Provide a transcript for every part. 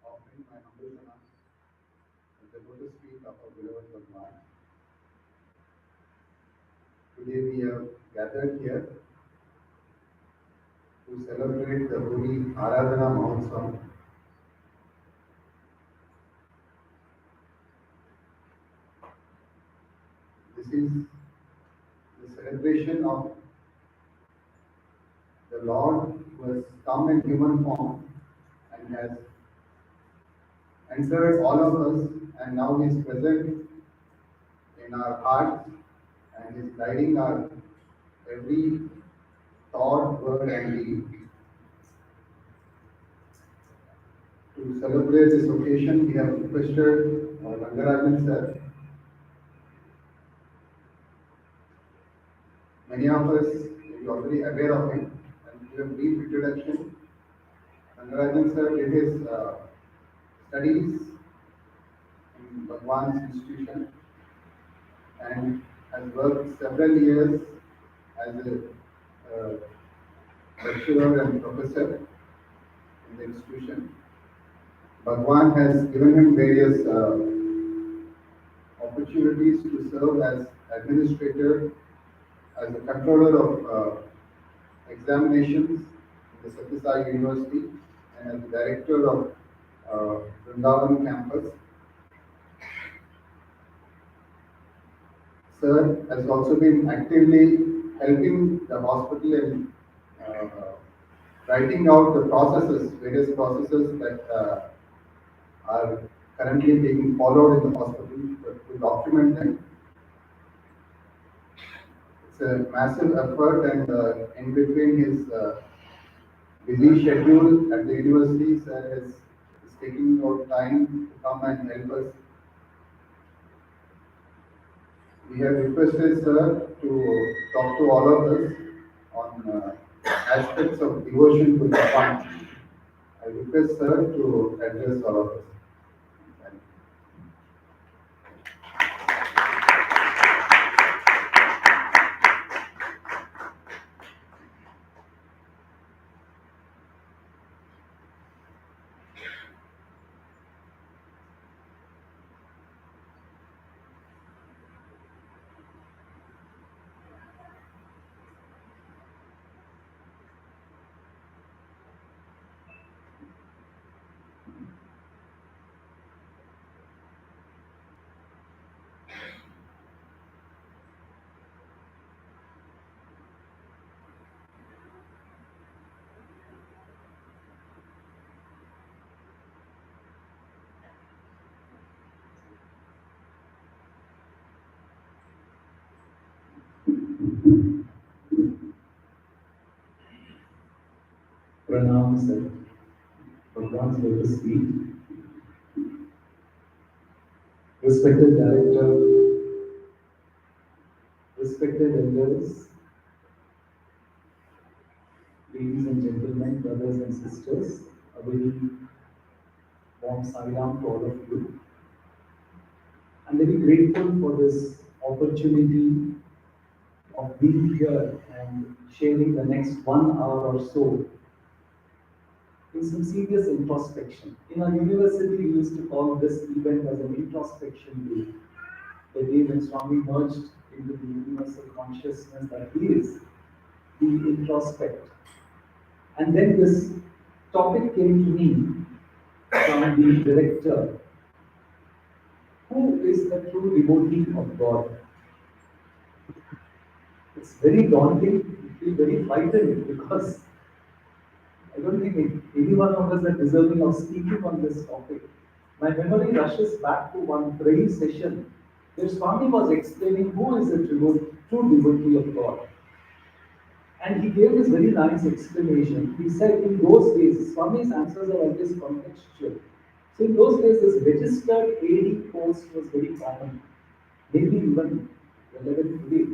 Offering my humble salam at the lotus feet of our beloved Bhagwan. Today we have gathered here to celebrate the holy Aaradhana Mahotsavam. This is the celebration of the Lord who has come in human form and has entered all of us, and now he is present in our hearts and is guiding our every thought, word, and deed. To celebrate this occasion, we have requested Rangarajan sir. Many of us may be already aware of him, and to give a brief introduction, Rangarajan sir did his studies in Bhagwan's institution and has worked several years as a lecturer and professor in the institution. Bhagwan has given him various opportunities to serve as administrator, as a controller of examinations in the Sathya Sai University, and as the director of Vrindavan campus. Sir has also been actively helping the hospital in writing out the processes, various processes that are currently being followed in the hospital to document them. It's a massive effort, and in between his busy schedule at the university, sir is taking out time to come and help us. We have requested sir to talk to all of us on aspects of devotion to the Bhagwan. I request sir to address all of us. Pranam sir, Bhagwan's lotus feet. Respected director, respected elders, ladies and gentlemen, brothers and sisters, a very warm salam to all of you. I'm very grateful for this opportunity of being here and sharing the next 1 hour or so in some serious introspection. In our university, we used to call this event as an introspection day, the day when Swami merged into the universal consciousness that he is, we introspect. And then this topic came to me from the director, who is a true devotee of God. It's very daunting, you feel very frightened because I don't think any one of us are deserving of speaking on this topic. My memory rushes back to one praying session where Swami was explaining who is a true devotee of God. And he gave this very nice explanation. He said in those days, Swami's answers are always contextual. So in those days, this registered AD post was very common, maybe even relevant today.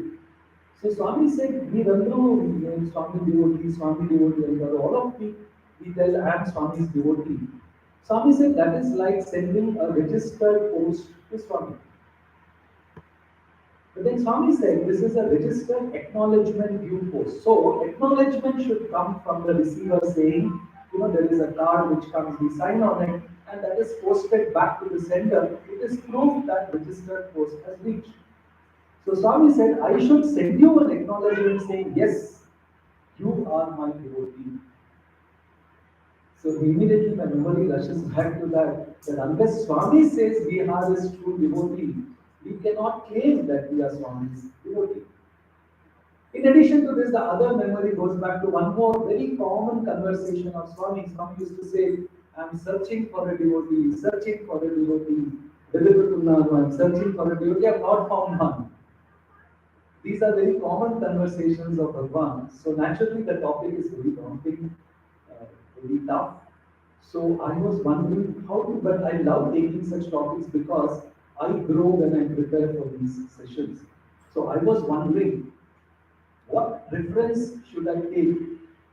So Swami said, we run through Swami devotee, and all of we tell I am Swami's devotee. Swami said that is like sending a registered post to Swami. But then Swami said this is a registered acknowledgement due post. So acknowledgement should come from the receiver saying, there is a card which comes, we sign on it, and that is posted back to the sender. It is proof that registered post has reached. So Swami said, I should send you an acknowledgement saying, yes, you are my devotee. So immediately my memory rushes back to that unless Swami says we are his true devotee, we cannot claim that we are Swami's devotee. In addition to this, the other memory goes back to one more very common conversation of Swami. Swami used to say, I'm searching for a devotee, searching for a devotee. I'm searching for a devotee, I have not found one. These are very common conversations of Bhagwan. So naturally the topic is very daunting, very tough. So I was wondering how to, but I love taking such topics because I grow when I prepare for these sessions. So I was wondering, what reference should I take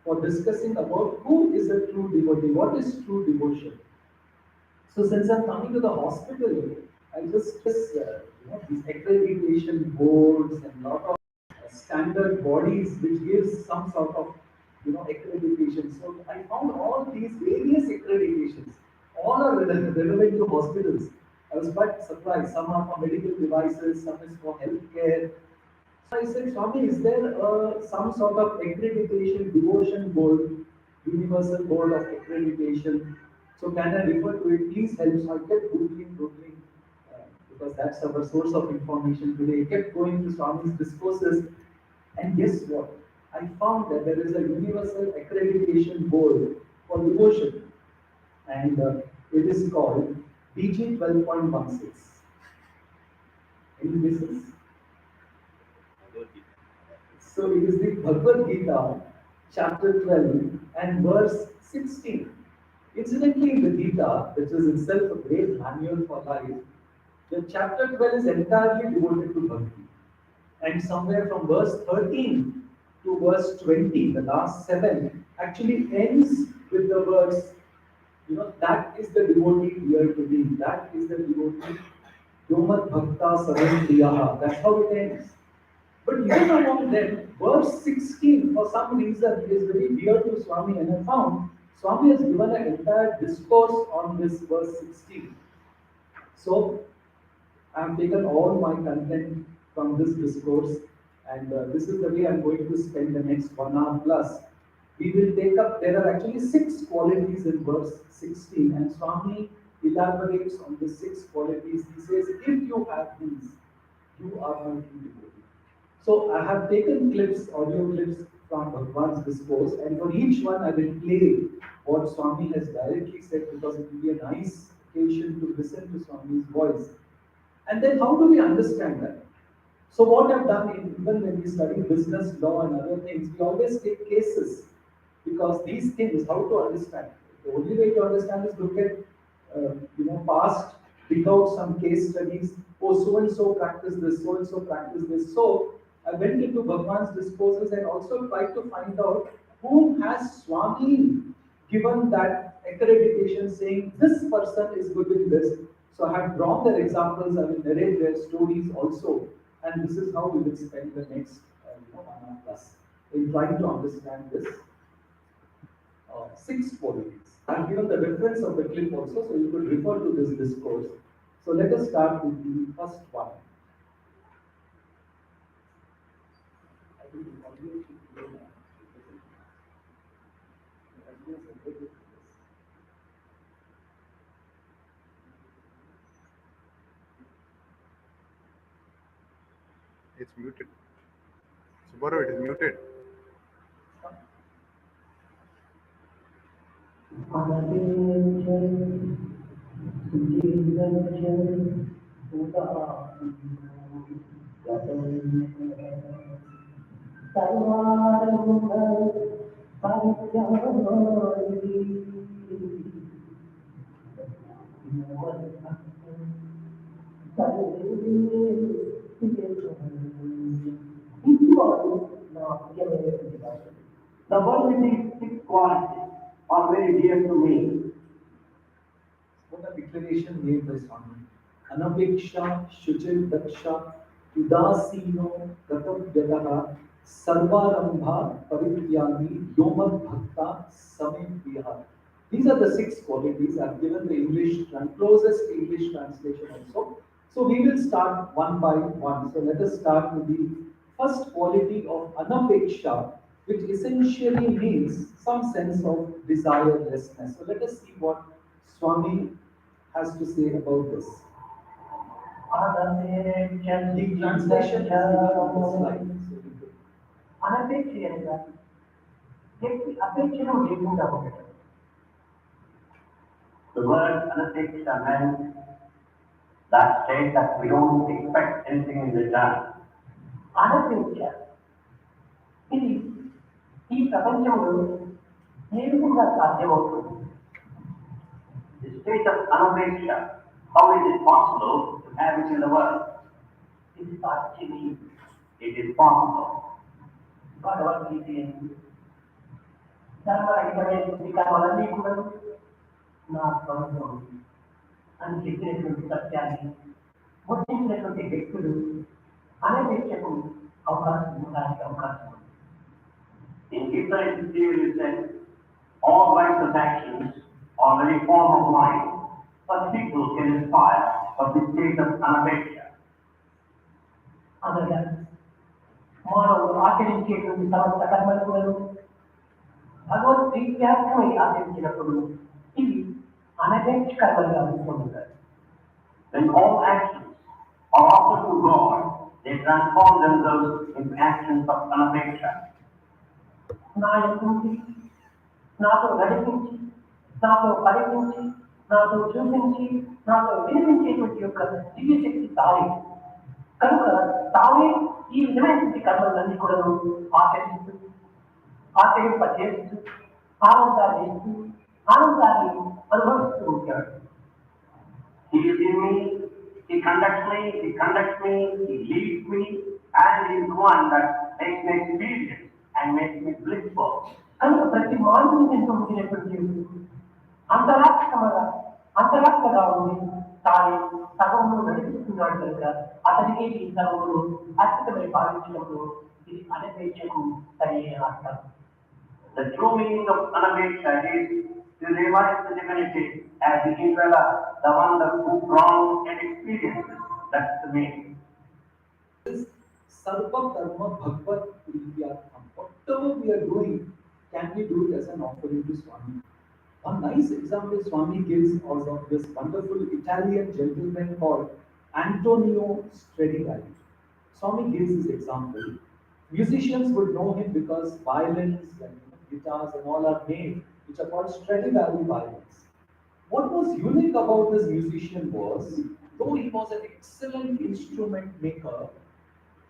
for discussing about who is a true devotee? What is true devotion? So since I'm coming to the hospital, I just these accreditation boards and lot of standard bodies which gives some sort of accreditation. So I found all these various accreditations, all are relevant to hospitals. I was quite surprised. Some are for medical devices, some is for healthcare. So I said, Swami, is there some sort of accreditation devotion board, universal board of accreditation? So can I refer to it? Please help. So I kept googling, because that's our source of information today. I kept going to Swami's discourses, and guess what? I found that there is a universal accreditation board for devotion, and it is called BG 12.16. Any guesses? So it is the Bhagavad Gita, chapter 12 and verse 16. Incidentally, the Gita, which is itself a great manual for life, the chapter 12 is entirely devoted to Bhakti. And somewhere from verse 13 to verse 20, the last 7, actually ends with the verse, that is the devotee dear to me, that is the devotee, Yomat Bhakta Saran Priyaha. That's how it ends. But even among them, verse 16, for some reason, is very dear to Swami, and I found Swami has given an entire discourse on this verse 16. So, I have taken all my content from this discourse, and this is the way I am going to spend the next 1 hour plus. We will take up, there are actually 6 qualities in verse 16, and Swami elaborates on the 6 qualities. He says, if you have these, you are my true devotee. So I have taken clips, audio clips from Bhagwan's discourse, and for each one I will play what Swami has directly said, because it will be a nice occasion to listen to Swami's voice. And then how do we understand that? So what I've done, even when we study business law and other things, we always take cases, because these things, how to understand? The only way to understand is look at, past, pick out some case studies. Oh, so and so practice this, so and so practice this. So I went into Bhagwan's discourses and also tried to find out whom has Swami given that accreditation saying this person is good in this. So I have drawn their examples, I will narrate their stories also, and this is how we will spend the next 1 or plus in trying to understand this six qualities. I've given the reference of the clip also, so you could refer to this discourse. So let us start with the first one. I think the audio should be on. It's muted. Tomorrow it is muted. The world with these six qualities are very dear to me. What a declaration made by Swami. Anapeksha, Shuchil Daksha, Udasino, Gatam Yataha, Sarvarambha, Parityagi, Yomad Bhakta, Samim Priya. These are the six qualities. I've given the English, closest English translation also. So we will start one by one. So let us start with the first quality of Anapeksha, which essentially means some sense of desirelessness. So let us see what Swami has to say about this. The translation is on the slide. Unapexia the word unapexia meant that state that we don't expect anything in return. Unapexia ఇది ఈ ప్రపంచంలో ఏ విధంగా సాధ్యమవుతుంది? The state of anapeksha, how is it possible to have it in the world? It is actually, it is possible. Bhagavad Gita ధర్మరహితమైనటువంటి కర్మలన్నీ కూడా నా స్వరూపం అని చెప్పినటువంటి సత్యాన్ని గుర్తించినటువంటి వ్యక్తులు అనేక అవకాశం ఉండడానికి అవకాశం ఉంది. In different theories that all righteous actions are very form of mind, but people can aspire for the state of anapeksha. అనగా మానవుడు ఆచరించేటువంటి సమస్త కర్మలను భగవద్గీతాత్మకమై ఆచరించినప్పుడు ఇవి అనపేక్ష కర్మలుగా పొందుతారు. When all actions are offered to God, they transform themselves into actions of anapeksha. నా యొక్క నాతో నడిపించి, నాతో పరిపించి, నాతో చూపించి, నాతో వినిపించేటువంటి యొక్క దివ్యశక్తి తానే. కనుక తానే ఈ విధమైనటువంటి కర్మలన్నీ కూడా ఆచరిస్తూ, ఆచరింపజేస్తూ, ఆనందాన్ని ఇస్తూ, ఆనందాన్ని అనుభవిస్తూ ఉంటాడు. He is in me, he conducts me, he leads me, and he is one that makes me experience and makes me blissful. కనుక ప్రతి మానవుని ఎంతో ఉండినటువంటి అంతరాత్మగా ఉంది తానే సర్వము నడిపిస్తున్నాడు కనుక అతనికే ఈ సర్వములు అద్భుతమై భావించడంలో ఇది అనపేక్షకు సరైన అర్థం. The true meaning of anapeksha is to realize the divinity as the indwella, the one who grounds and experiences. That's the meaning. Sarva karma bhagavad priyatham. Whatever we are doing, can we do it as an offering to Swami? One nice example Swami gives of this wonderful Italian gentleman called Antonio Stradivari. Swami gives this example. Musicians would know him because violins and guitars and all are made, which are called Stradivari violins. What was unique about this musician was, though he was an excellent instrument maker,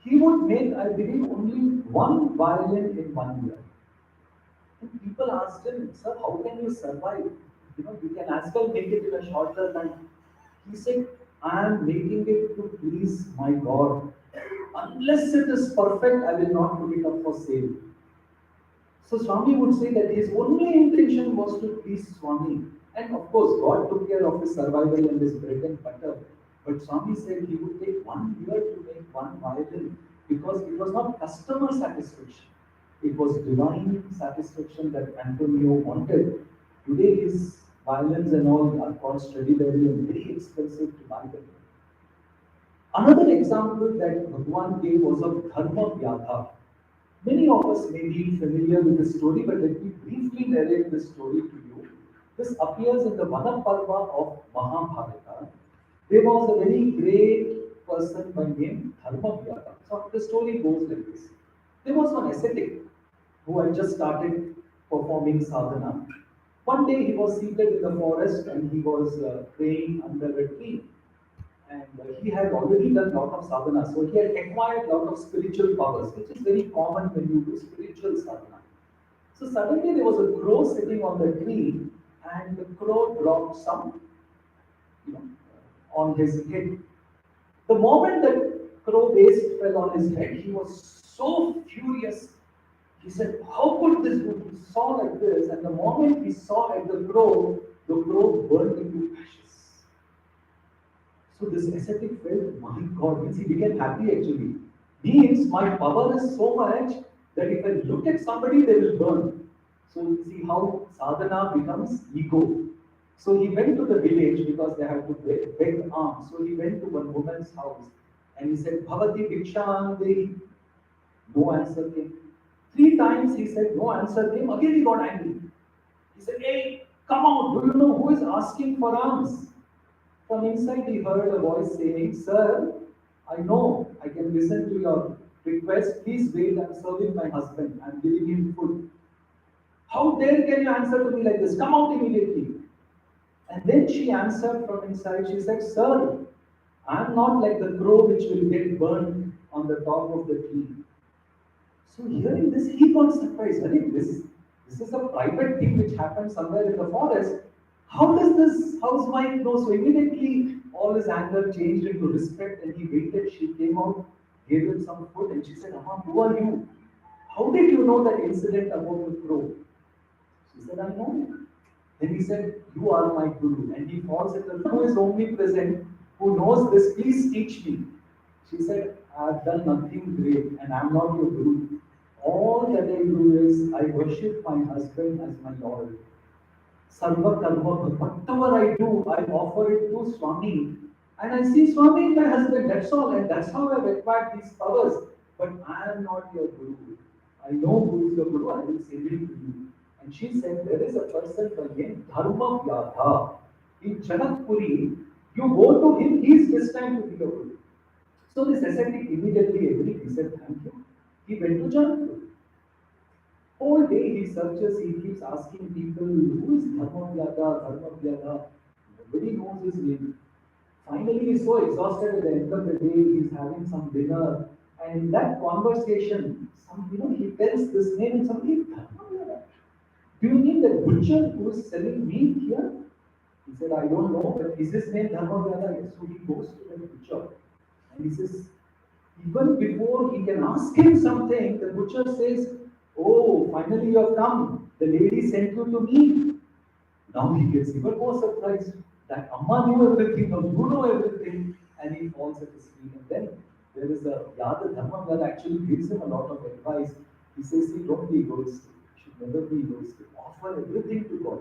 he would make, I believe, only one violin in 1 year. And people asked him, sir, how can you survive? You can as well make it in a shorter time. He said, I am making it to please my God. Unless it is perfect, I will not put it up for sale. So Swami would say that his only intention was to please Swami. And of course, God took care of his survival and his bread and butter. But Swami said he would take 1 year to make one violin. because it was not customer satisfaction. It was divine satisfaction that Antonio wanted. Today his violins and all are called Stradivari and very expensive to buy them. Another example that Bhagwan gave was of Dharma Vyadha. Many of us may be familiar with this story, but let me briefly narrate this story to you. This appears in the Vanaparva of Mahabharata. There was a very great person by name Dharma Vyadha. So the story goes like this. There was one ascetic who had just started performing sadhana. One day he was seated in the forest and he was praying under a tree. And he had already done a lot of sadhana, so he had acquired a lot of spiritual powers, which is very common when you do spiritual sadhana. So suddenly there was a crow sitting on the tree, and the crow dropped some, you know, on his head. The moment the crow waste fell on his head, he was so furious. He said, "How could this do?" He saw like this, and the moment he saw at the crow burned into ashes. So this ascetic felt, my God, means he became happy actually. Means my power is so much that if I look at somebody, they will burn. So you see how sadhana becomes ego. So he went to the village because they had to beg alms. So he went to one woman's house and he said, Bhavati Bhikshandehi. No answer came. 3 times he said, no answer came. Again he got angry. He said, hey, come out. Do you know who is asking for alms? From inside he heard a voice saying, Sir, I know I can listen to your request. Please wait, I'm serving my husband. I'm giving him food. How dare can you answer to me like this? Come out immediately. And then she answered from inside. She said, Sir, I'm not like the crow which will get burned on the top of the tree. So hearing this, he got surprised. I think this is a private thing which happened somewhere in the forest. How does this housewife know? So immediately all his anger changed into respect and he waited. She came out, gave him some food and she said, Amma, who are you? How did you know that incident about the crow? She said, I know. Then he said, you are my guru. And he falls at the who is omnipresent, who knows this, please teach me. She said, I have done nothing great and I am not your guru. All that I do is I worship my husband as my Lord. Sarva karma, whatever I do, I offer it to Swami. And I see Swami in my husband, that's all. And that's how I've acquired these powers. But I am not your guru. I know who is your guru, I will say it to you. And she said, there is a person by name Dharma Vyadha. In Janakpuri, you go to him, he is destined to be your guru. So this ascetic immediately agreed. He said, thank you. He went to Janakpuri. All day he searches, he keeps asking people, who is Dharma Vyadha? Nobody knows his name. Finally, he's so exhausted at the end of the day, he's having some dinner. And in that conversation, he tells this name and somebody, Dharma Vyadha. Do you mean the butcher who is selling meat here? He said, I don't know, but is his name Dharma Vyadha? Yes. So he goes to the butcher and he says, even before he can ask him something, the butcher says, oh, finally you have come. The lady sent you to me. Now he gets even more surprised that Amma knew everything, or you know everything, and he falls at his feet. And then there is a Yada Dharma that actually gives him a lot of advice. He says, see, don't be egoistic. You should never be egoistic. Offer everything to God.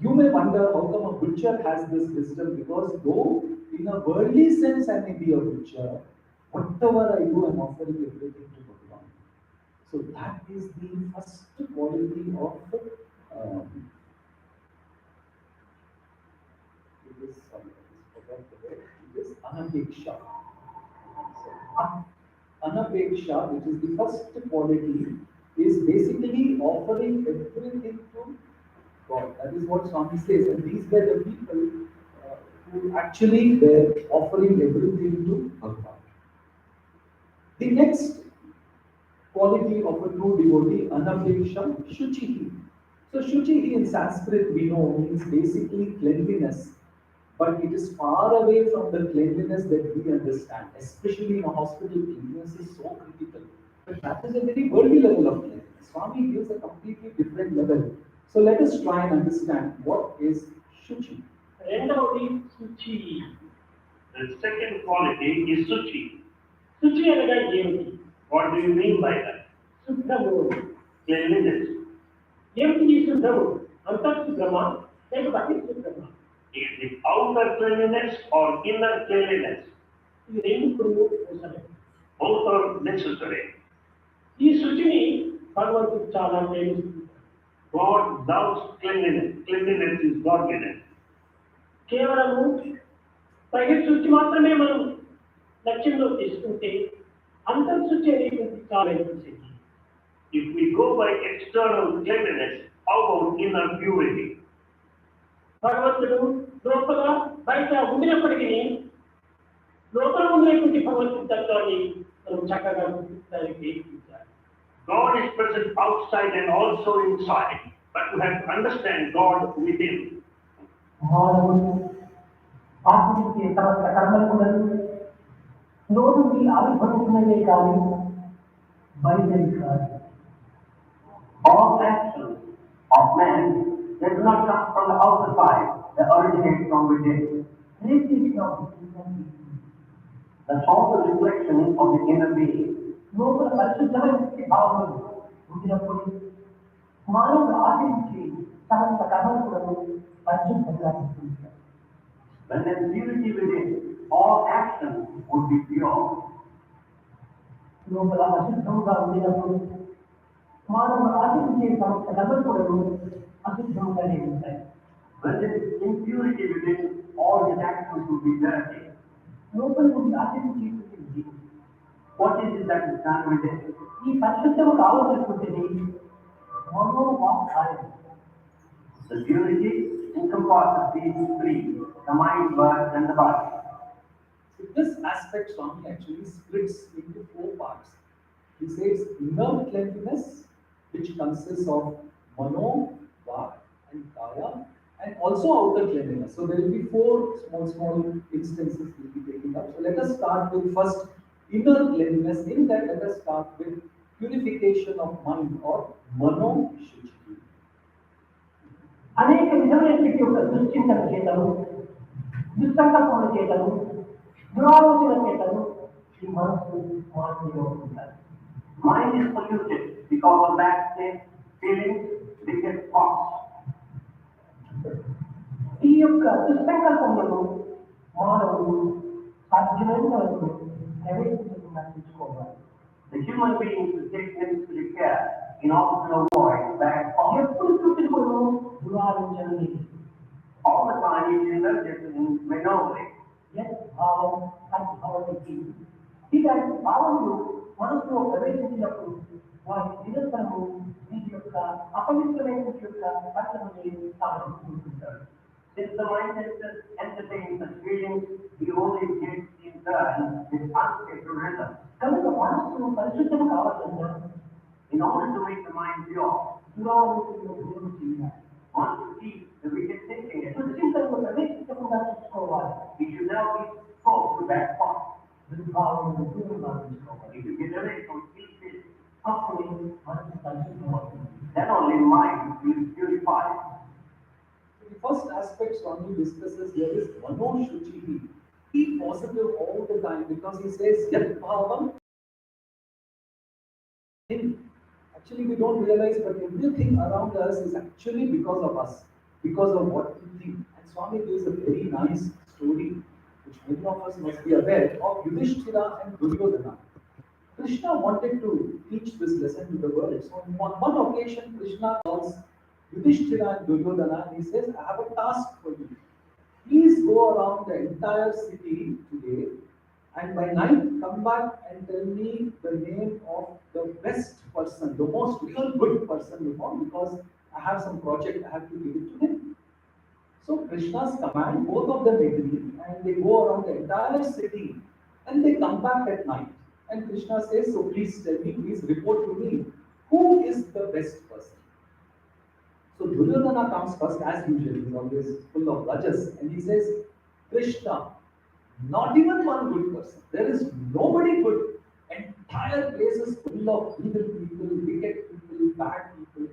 You may wonder how come a butcher has this wisdom, because though in a worldly sense I may be a butcher, whatever I do, I'm offering everything to God. So that is the first quality of anapeksha. Anapeksha, which is the first quality, is basically offering everything to God. That is what Swami says. And these were the people who actually were offering everything to Bhagavan. The next quality of a true devotee, anapeksha, shuchihi. So shuchihi in Sanskrit we know means basically cleanliness, but it is far away from the cleanliness that we understand, especially in a hospital. Cleanliness is so critical. But that is a very worldly level of cleanliness. Swami gives a completely different level. So let us try and understand what is shuchi. Rendavadi suchi. The second quality is suchi. Suchi అనగా ఏమిటి? What do you mean by that? శుద్ధము Cleanliness. ఏమిటి ఈ శుద్ధము అంతఃశుద్ధమా లేకపోతే బహిర్శుద్ధమా Is it outer cleanliness or inner cleanliness? ఇది రెండు అవసరం. Both are necessary. ఈ శుచిని భగవంతుడు చాలా ప్రేమిస్తుంది. God loves cleanliness. Cleanliness is godliness. కేవలము బహిర్శుచి మాత్రమే మనం లక్ష్యంలో తీసుకుంటే అంతర్శుచి అనేటువంటి చాలా important. If we go by external cleanliness, how about inner purity? భగవంతుడు లోపల బయట ఉండినప్పటికీ లోపల ఉన్నటువంటి భగవంతుడి తత్వాన్ని మనం చక్కగా గుర్తించడానికి ప్రయత్నించాలి. God is present outside and also inside, but you have to understand God within. మానవుడు ఆచరించే సమస్త కర్మలు నోరు మీ ఆవిర్భవించినవే కానీ బయటది కాదు. All actions of man, they do not come from the outer side, they originate from within. That's all the reflection of the inner being. లోపల పరిశుద్ధమైన భావనలు ఉంచినప్పుడు మానవుడు ఆచరించే సమస్త కర్మలు కూడా పరిశుద్ధంగా ఉంటాయి. When there is purity within, all actions would be pure. లోపల అశుద్ధంగా ఉండినప్పుడు మానవుడు ఆచరించే సమస్త కర్మలు కూడా అశుద్ధంగానే ఉంటాయి. When there is impurity within, all his actions would be dirty. లోపల నుండి ఆచరించేటువంటి What is it that is done within? ఈ పరిశుద్ధము కావాల్సినటువంటిది మనోవాక్కాయం. The purity encompasses these three, the mind, word, and the body. So this aspect Swami actually splits into 4 parts. He says inner cleanliness, which consists of mano, vak, and kaya, and also outer cleanliness. So there will be 4 small instances we'll be taking up. So let us start with first inner cleanliness. In that, let us start with purification of mind or mano shuchi. అనేక విధమైనటువంటి యొక్క దుశ్చింతన చేతలు, దుస్సంకల్పముల చేతలు, దురాలోచన చేతలు ఈ మనస్సు మానవులో ఉంటాయి. Mind is polluted because of bad feelings, wicked thoughts. ఈ యొక్క దుస్సంకల్పములను మానవుడు సాధ్యమైన వరకు ప్రవేశించకుండా చూసుకోవాలి. The human being should take necessary care in order to avoid bad thoughts. ఎప్పుడు చూపించుకోవడం దురాలోచనని All the time he is indulged in maneuvering. భావం సద్భావానికి ఇలాంటి భావములు మనసులో ప్రవేశించినప్పుడు వారి నిరంతరము వీటి యొక్క అపవిత్రమైన యొక్క పట్టణాన్ని తాను చూసుకుంటాడు. Since the mind entertains such feelings, he only gets in turn with unstable rhythm. కనుక మనస్సు పరిశుద్ధం కావాలన్నా In order to make the mind pure, దురాలోచనలు దూరం చేయాలి. one should keep the wicked thinking in. దుశ్చింతనకు ప్రవేశించకుండా చూసుకోవాలి. He should never be exposed to bad thoughts. దుర్భావములు దూరంగా ఉంచుకోవాలి. He should get away from these feelings. అప్పుడే మనసు పరిశుద్ధమవుతుంది. Then only mind will be purified. The first aspect Swami discusses here is mano shuchi. Be positive all the time because he says yat bhavam. Actually, we don't realize, but everything around us is actually because of us, because of what we think. And Swami gives a very nice story, which many of us must be aware of Yudhishthira and Duryodhana. Krishna wanted to teach this lesson to the world. So on one occasion, Krishna calls Yudhishthira and Duryodhana and he says, I have a task for you. Please go around the entire city today and by night come back and tell me the name of the best person, the most real good person you know, because I have some project I have to give it to him. So Krishna's command, both of them agree and they go around the entire city and they come back at night. And Krishna says, so please tell me, please report to me, who is the best person? So Duryodhana comes first as usual, he's always full of rajas and he says, Krishna, not even one good person. There is nobody good. Entire place is full of evil people, wicked people, bad people.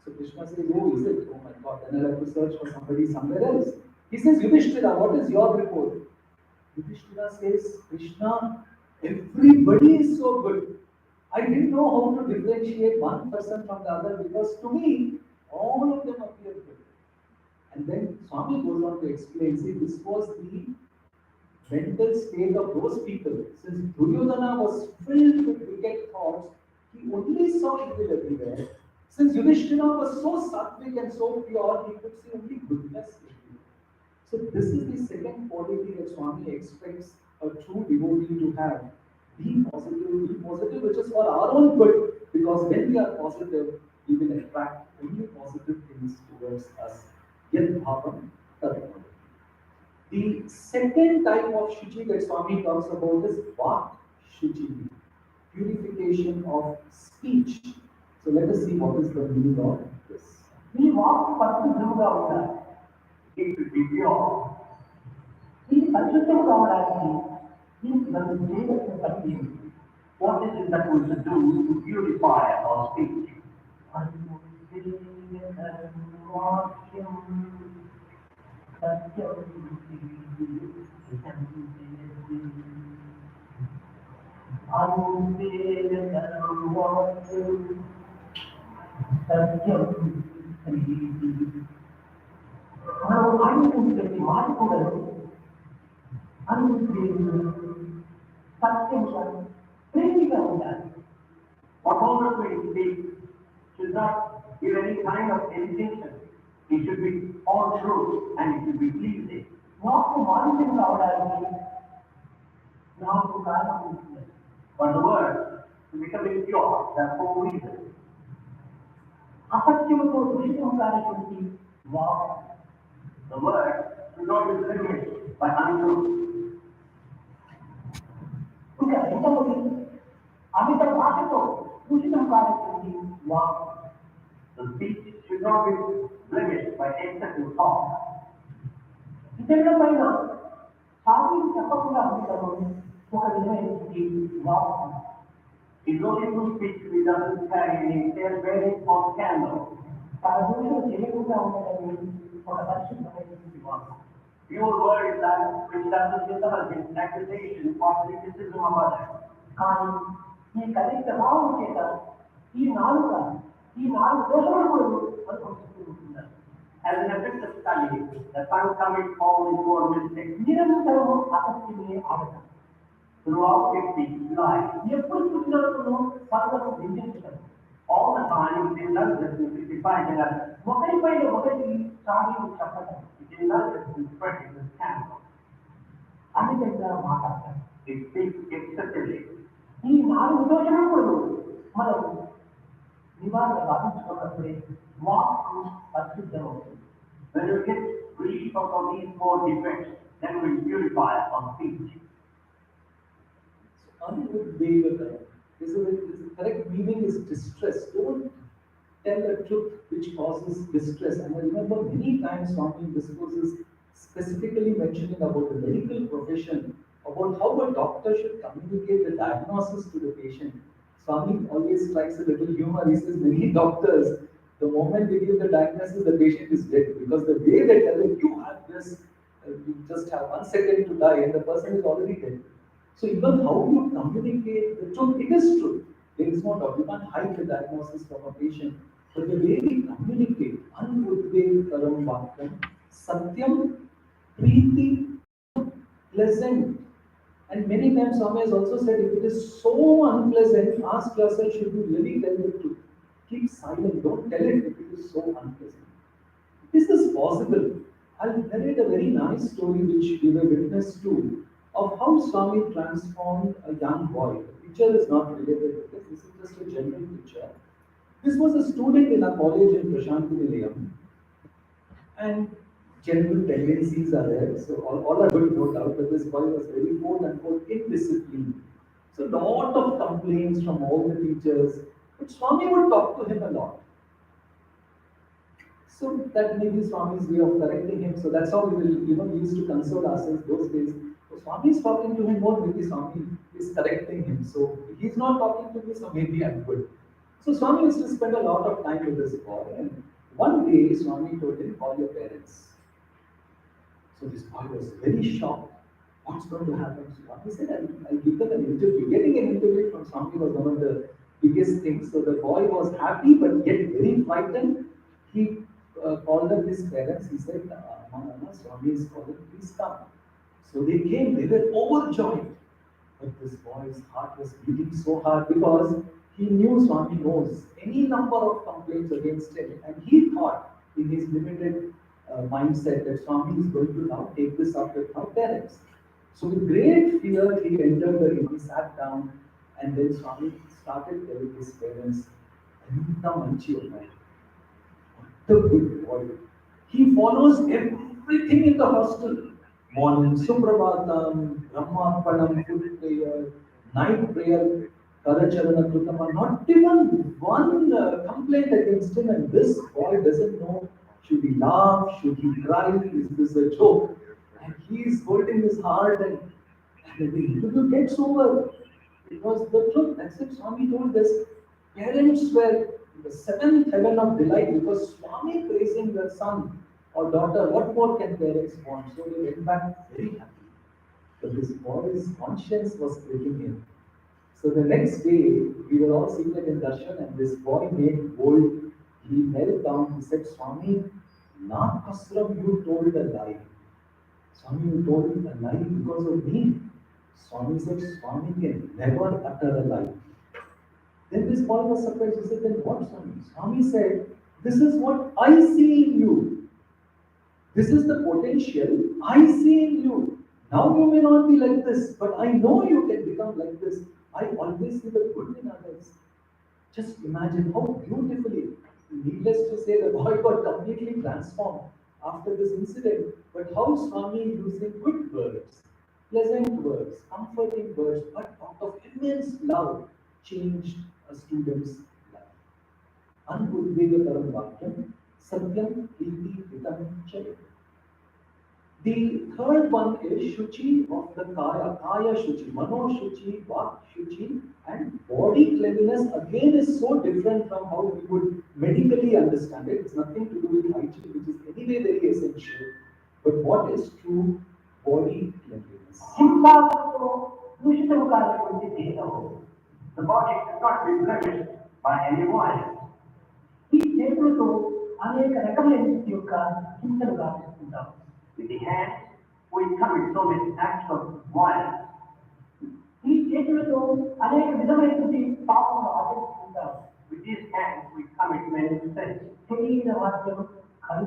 So Krishna says, oh, is it? Oh my God, then I'll have to search for somebody somewhere else. He says, Yudhishthira, what is your report? Yudhishthira says, Krishna, Everybody is so good. I didn't know how to differentiate one person from the other because to me, all of them appear good. And then Swami goes on to explain, see, this was the mental state of those people. Since Duryodhana was filled with wicked thoughts, he only saw evil everywhere. Since Yudhishthira was so sattvic and so pure, he could see only goodness everywhere. So this is the second quality that Swami expects a true devotee to have. Be positive, which is for our own good, because when we are positive, we will attract only positive things towards us. Yet bhavam tattvam. The second type of shuchi that Swami talks about is vak shuchi, purification of speech. So let us see what is the meaning of this. ఈ వాక్కు పరిశుద్ధముగా ఉండాలి. It should be pure. ఇది పరిశుద్ధము కావడానికి దీనికి మనం చేయవలసిన పని ఏమిటి? What is it that we should do to purify our speech? వాక్యం సత్యం సత్యం మనం ఆడినటువంటి మాట కూడా అనుభూతి సత్యంగా ప్రేమిగా ఉండాలి. Whatever we speak should not give any kind of hesitation. It should be all truth and it should be pleasing. వాక్కు మాలిన్యం కావడానికి నాకు కారణం ఉంటుంది. But the word to become impure, that's for reason. అసత్యముతో దూషితం కానటువంటి walk The word should not be limited by untruth. ఇంకా రెండవది అమిత భాషతో దూషితం కానటువంటి walk The speech should not be blemished by excessive talk. ఇతరుల పైన సాధ్యం చెప్పకుండా ఉండటం ఒక విధమైనటువంటి walk. It's only through speech we doesn't carry any tale-bearing or scandal. తన దూషణ చేయకుండా ఉండటమే ఒక పరిశుద్ధమైనటువంటి walk. Pure word is that which doesn't indulge in accusation or criticism of others. కానీ ఈ కలిత భావం చేత ఈ నాలుగు దోషములు కూడా అనుభవిస్తూ ఉంటున్నారు. As an effect of study, the son commits all his own mistakes. నిరంతరము అసత్యమే ఆడటం. Throughout his speech, lies. ఎప్పుడు చూసినప్పుడు పనులను నిందించడం. All the time, it indulges in criticizing others. ఒకరిపైన ఒకటి సాధ్యం చెప్పడం. It indulges in spreading the scandal. అమితంగా మాట్లాడటం. It speaks excessively. ఈ నాలుగు దోషములు మనం నివారణ సాధించుకున్నప్పుడే వాక్కు పరిశుద్ధమవుతుంది. When you get relief from these four defects, then we purify our speech. So Anudvegakara. This is the correct meaning is distress. Don't tell the truth which causes distress. And I remember many times Swami discourses specifically mentioning about the medical profession, about how a doctor should communicate the diagnosis to the patient. Swami always strikes a little humor. He says many doctors, the moment they give the diagnosis, the patient is dead because the way they tell him, you have this, you just have 1 second to die, and the person is already dead. So even how you communicate the truth, it is true. There is no doubt. You can't hide the diagnosis from a patient. But the way we communicate, anudvegakaram vakyam, satyam, preeti, pleasant. And many times Swami has also said, if it is so unpleasant, ask yourself, should you really tell the truth? Keep silent, don't tell it if it is so unpleasant. This is possible. I'll narrate a very nice story which we were witness to of how Swami transformed a young boy. The picture is not related to this, this is just a general picture. This was a student in a college in Prashanti Nilayam, and general tendencies are there. So all are good, no doubt, but this boy was very quote unquote indisciplined. So lot of complaints from all the teachers, but Swami would talk to him a lot. So that may be Swami's way of correcting him. So that's how we will, we used to console ourselves those days. So Swami is talking to him more, maybe Swami is correcting him. So he's not talking to me, so maybe I'm good. So Swami used to spend a lot of time with this boy, and one day Swami told him, call your parents. So this boy was very shocked. What's going to happen? Swami said, I'll give them an interview. Getting an interview from Swami was one of the biggest things. So the boy was happy but yet very frightened. He called up his parents. He said, Mama, Swami is calling, please come. So they came, they were overjoyed. But this boy's heart was beating so hard because he knew Swami knows any number of complaints against him, and he thought in his limited mindset that Swami is going to now take this up with my parents. So with great fear, he entered the room, he sat down, and then Swami started telling his parents, "Anta manchi unnadu. What a good boy. He follows everything in the hostel. Morning Suprabhatam, Brahmapanam, food prayer, night prayer, Karacharana Krutama, not even one complaint against him, and this boy doesn't know should he laugh, should he cry, is this a joke? And he is holding his heart, and the interview gets over. It was the truth. That's it. Swami told this. Parents were in the seventh heaven of delight because Swami praising their son or daughter. What more can parents want? So they went back very happy. But this boy's conscience was breaking in. So the next day, we were all seated in darshan, and this boy made bold. He knelt down. He said, Swami, Nakasram, you told a lie. Swami, you told a lie because of me. Swami said, Swami can never utter a lie. Then this boy was surprised. He said, then what, Swami? Swami said, this is what I see in you. This is the potential I see in you. Now you may not be like this, but I know you can become like this. I always see the good in others. Just imagine how beautifully, needless to say, the boy got completely transformed after this incident. But how Swami using good words, pleasant words, comforting words, but out of immense love, changed a student's life. Anudvegataram vakyam, satyam iti hitam chayam. The third one is Shuchi of the Kaya, Kaya Shuchi, Mano Shuchi, Vak Shuchi, and body cleanliness again is so different from how we would medically understand it. It's nothing to do with hygiene, which is anyway very essential. But what is true body cleanliness? The body should not be blemished by any violence. ఈ చేతులతో అనేక రకమైన యొక్క హింసలు గావిస్తుంటాం. With the hands, we commit so many acts of violence. ఈ చేతులతో అనేక విధమైనటువంటి పాపములు ఆచరిస్తుంటాం. With these hands, we commit many sins. శరీర వాక్యం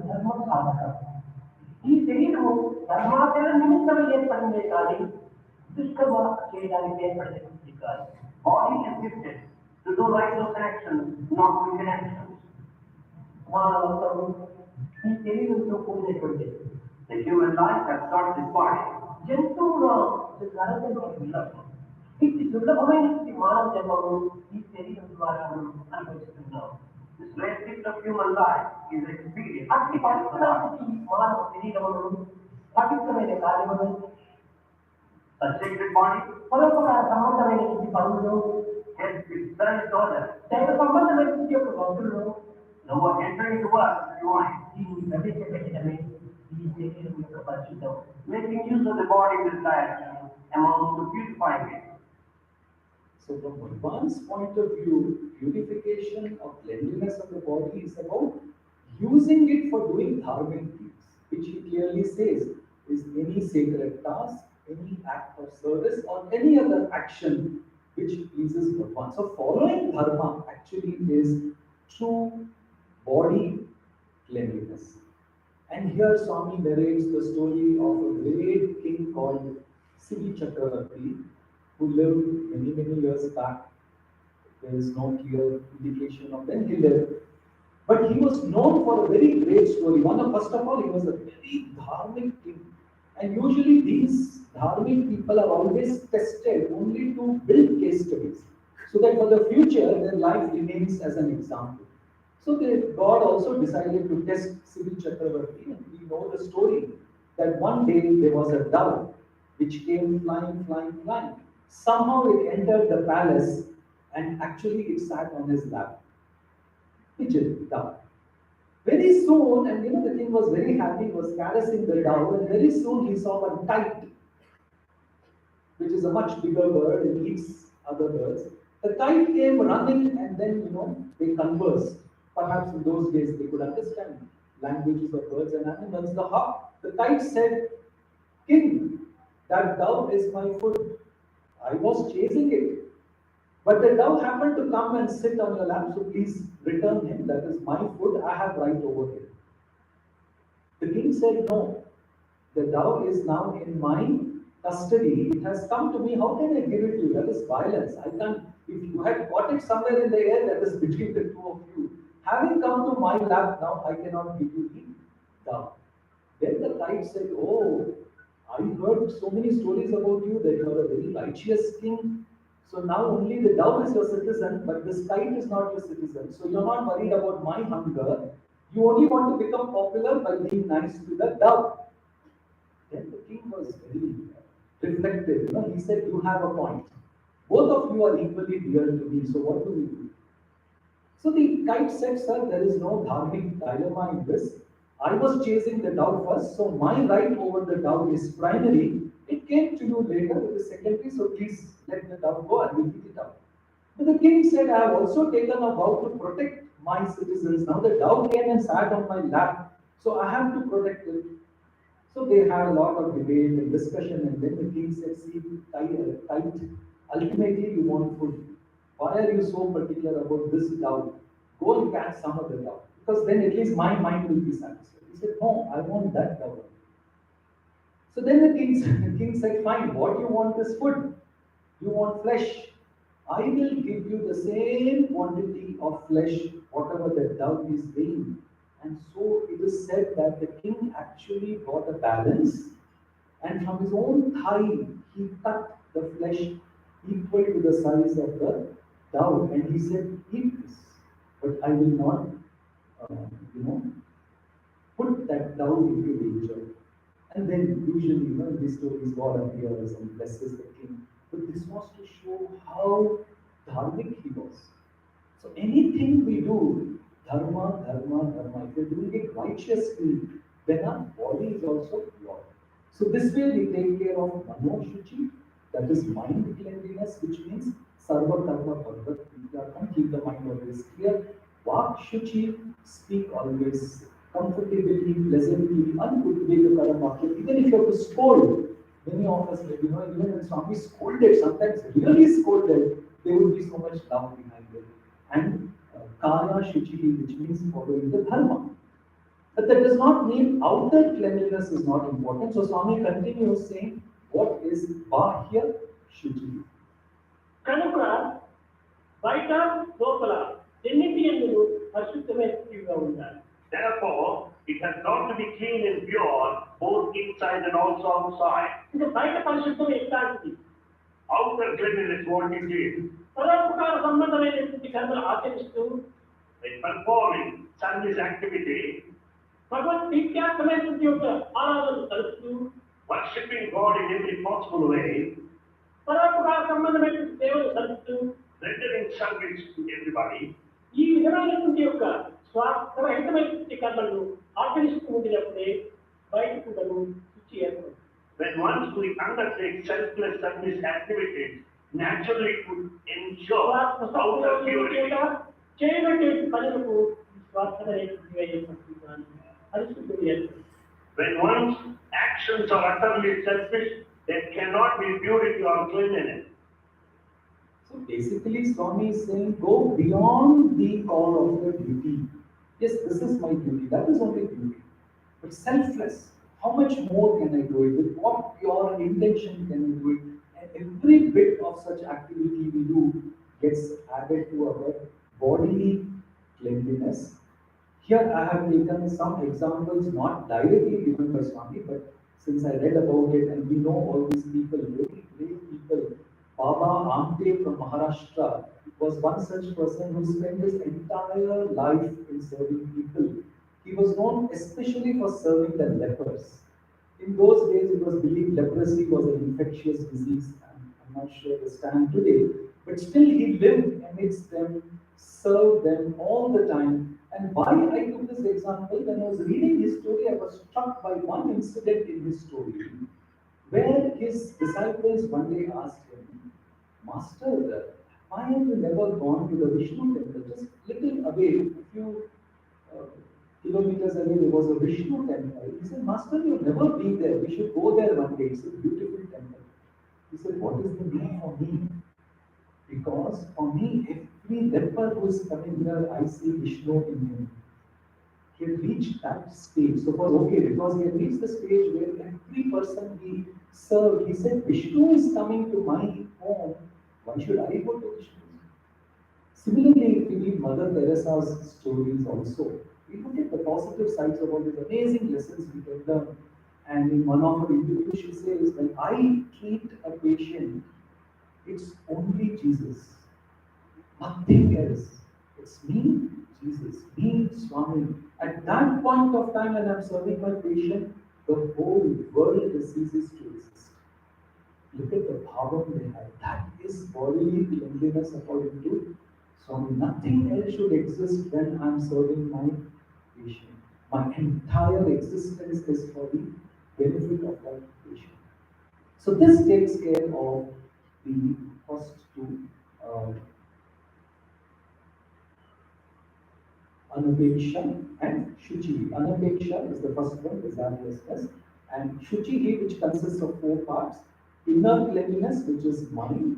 ధర్మ సాధకం. ఈ శరీరము ధర్మాచరణ నిమిత్తం ఏర్పడిందే కానీ దుష్కర్మ చేయడానికి ఏర్పడింది కాదు. Body is gifted to do righteous actions, not wicked actions. మానవత్వము ఈ శరీరంతో కూడినటువంటి The human life has got this body. జంతువుల నరకంలో ఇది దుర్లభమైన మానవ జన్మము ఈ శరీరం ద్వారా మనం అనుభవిస్తున్నాం. This great gift of human life is experienced. అతి పవిత్రమైన మానవ శరీరమును పవిత్రమైన కార్యములు A sacred body పరోపకార సంబంధమైనటువంటి పనులు has its service order. దైవ సంబంధమైనటువంటి యొక్క భక్తులు No one entering to us is divine. దీన్ని ప్రవేశపెట్టడమే ఈ శరీరం యొక్క పరిశుద్ధం. Making use of the body in this direction amounts to beautifying it. So from Bhagwan's point of view, purification of cleanliness of the body is about using it for doing dharmic deeds, which he clearly says is any sacred task, any act of service, or any other action which pleases Bhagwan. So following dharma actually is true body cleanliness. And here Swami narrates the story of a great king called Siddhi Chakravarti, who lived many years back. There is no clear indication of when he lived. But he was known for a very great story. First of all, he was a very dharmic king. And usually these dharmic people are always tested only to build case studies, so that for the future their life remains as an example. So God also decided to test Siddhi Chakravarti, and we know the story that one day there was a dove which came flying. Somehow it entered the palace and actually it sat on his lap. Pigeon, dove. Very soon, and the king was very happy, was caressing the dove, and very soon he saw one kite which is a much bigger bird and eats other birds. The kite came running and then, they conversed. Perhaps in those days they could understand languages of birds and animals. The kite said, King, that dove is my food. I was chasing it. But the dove happened to come and sit on your lap, so please return him. That is my food. I have right over him. The king said, no, the dove is now in my custody. It has come to me. How can I give it to you? That is violence. I can't. If you had got it somewhere in the air, that is between the two of you. Having come to my lap now, I cannot give you the dove. Then the kite said, oh, I heard so many stories about you that you are a very righteous king. So now only the dove is your citizen, but this kite is not your citizen. So you're not worried about my hunger. You only want to become popular by being nice to the dove. Then the king was very reflective. He said, you have a point. Both of you are equally dear to me. So what do we do? So the kite said, sir, there is no dharmic dilemma in this. I was chasing the dove first, so my right over the dove is primary. It came to you later, it is secondary, so please let the dove go and we'll pick it up. But the king said, I have also taken a vow to protect my citizens. Now the dove came and sat on my lap, so I have to protect it. So they had a lot of debate and discussion, and then the king said, see, kite, ultimately you want food. Why are you so particular about this dove? Go and catch some of the dove, because then at least my mind will be satisfied. He said, no, I want that dove. So then the king said, fine, what you want is food. You want flesh. I will give you the same quantity of flesh, whatever the dove is weighing. And so it is said that the king actually got a balance, and from his own thigh, he cut the flesh equal to the size of the dove, and he said, eat this, but I will not, put that dove into danger. And then usually, in these stories, God appears and blesses the king. But this was to show how dharmic he was. So anything we do, dharma, dharma, dharma, if we're doing it righteously, then our body is also pure. So this way we take care of Mahotsavam, that is mind cleanliness, which means sarva karma bhagat vidyakam, keep the mind always clear. Vak shuchi, speak always comfortably, pleasantly, unputvedakaram. Even if you have to scold, many of us, even when Swami scolded, sometimes really scolded, there would be so much love behind it. And kaya shuchi, which means following the dharma. But that does not mean outer cleanliness is not important. So Swami continues saying, what is bahya shuchi? Kanukura, బయట లోపల ఎన్నిటి ఎందుకు పరిశుద్ధమైన స్థితిగా ఉండాలి. Therefore, it has got to be clean and pure, both inside and also outside. ఇంకా బయట పరిశుద్ధం ఎట్లాంటిది? Outer cleanliness, what it is. పరోపకార సంబంధమైనటువంటి కర్మలు ఆచరిస్తూ, In performing service activity, భగవత్ ప్రీత్యార్థమైనటువంటి యొక్క ఆరాధనలు తలుపుతూ, worshipping God in every possible way, పరోపకార సంబంధమైనటువంటి సేవలు తలుపుతూ, rendering service to everybody. ఈ విధమైనటువంటి యొక్క స్వార్థరహితమైనటువంటి కర్మలను ఆచరిస్తూ ఉండినప్పుడే బయటకు శుచి ఏర్పడుతుంది. When once we undertake selfless service activities, naturally it would ensure outer purity. చేయబట్టే పనులకు స్వార్థమైనటువంటి ఏర్పడుతుంది, పరిశుద్ధి ఏర్పడుతుంది. When one's actions are utterly selfish, there cannot be purity or cleanliness. So basically, Swami is saying, go beyond the call of the duty. Yes, this is my duty. That is only duty. But selfless. How much more can I do it? With what pure intention can I do it? And every bit of such activity we do gets added to our bodily cleanliness. Here I have taken some examples, not directly given by Swami, but since I read about it and we know all these people, very great people. Baba Amte from Maharashtra was one such person who spent his entire life in serving people. He was known especially for serving the lepers. In those days, it was believed leprosy was an infectious disease. I'm not sure the stand today, but still he lived amidst them, served them all the time. And why I took this example, when I was reading his story, I was struck by one incident in his story. where his disciples one day asked him, Master, why have you never gone to the Vishnu temple? Just little away, a few kilometers away, there was a Vishnu temple. He said, Master, you've never been there. We should go there one day. It's a beautiful temple. He said, what is the need for me? Because for me, every leper who is coming here, I see Vishnu in him. He had reached that stage. So it was okay because he had reached the stage where every person he served, he said, Vishnu is coming to my home. Why should I go to Vishnu? Similarly, if we read Mother Teresa's stories also, we look at the positive sides of all these amazing lessons we can learn. And in one of her interviews, she says, when I treat a patient, it's only Jesus. Nothing else. It's me, Jesus, me, Swami. At that point of time when I'm serving my patient, the whole world ceases to exist. Look at the power they have. That is bodily cleanliness according to Swami. Nothing else should exist when I'm serving my patient. My entire existence is for the benefit of that patient. So this takes care of the first two Anapeksha and Shuchi. Anapeksha is the first one, desirelessness, and Shuchi, which consists of four parts: inner cleanliness, which is mind,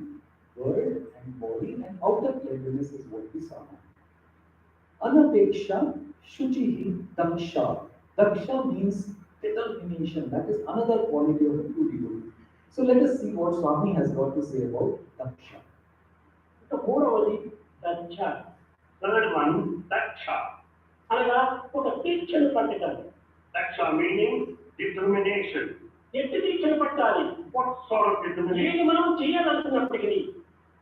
word, and body, and outer cleanliness is what we saw now. Anapeksha, Shuchi, Daksha. Daksha means determination. That is another quality of a true devotee. So let us see what Swami has got to say about Daksha. The మూడవది Daksha. Third one, Daksha. అనగా ఒక దీక్షను పట్టడం. Daksha meaning determination. ఎట్టి దీక్షను పట్టాలి? What sort of determination? ఏది మనం చేయాలనుకున్నప్పటికీ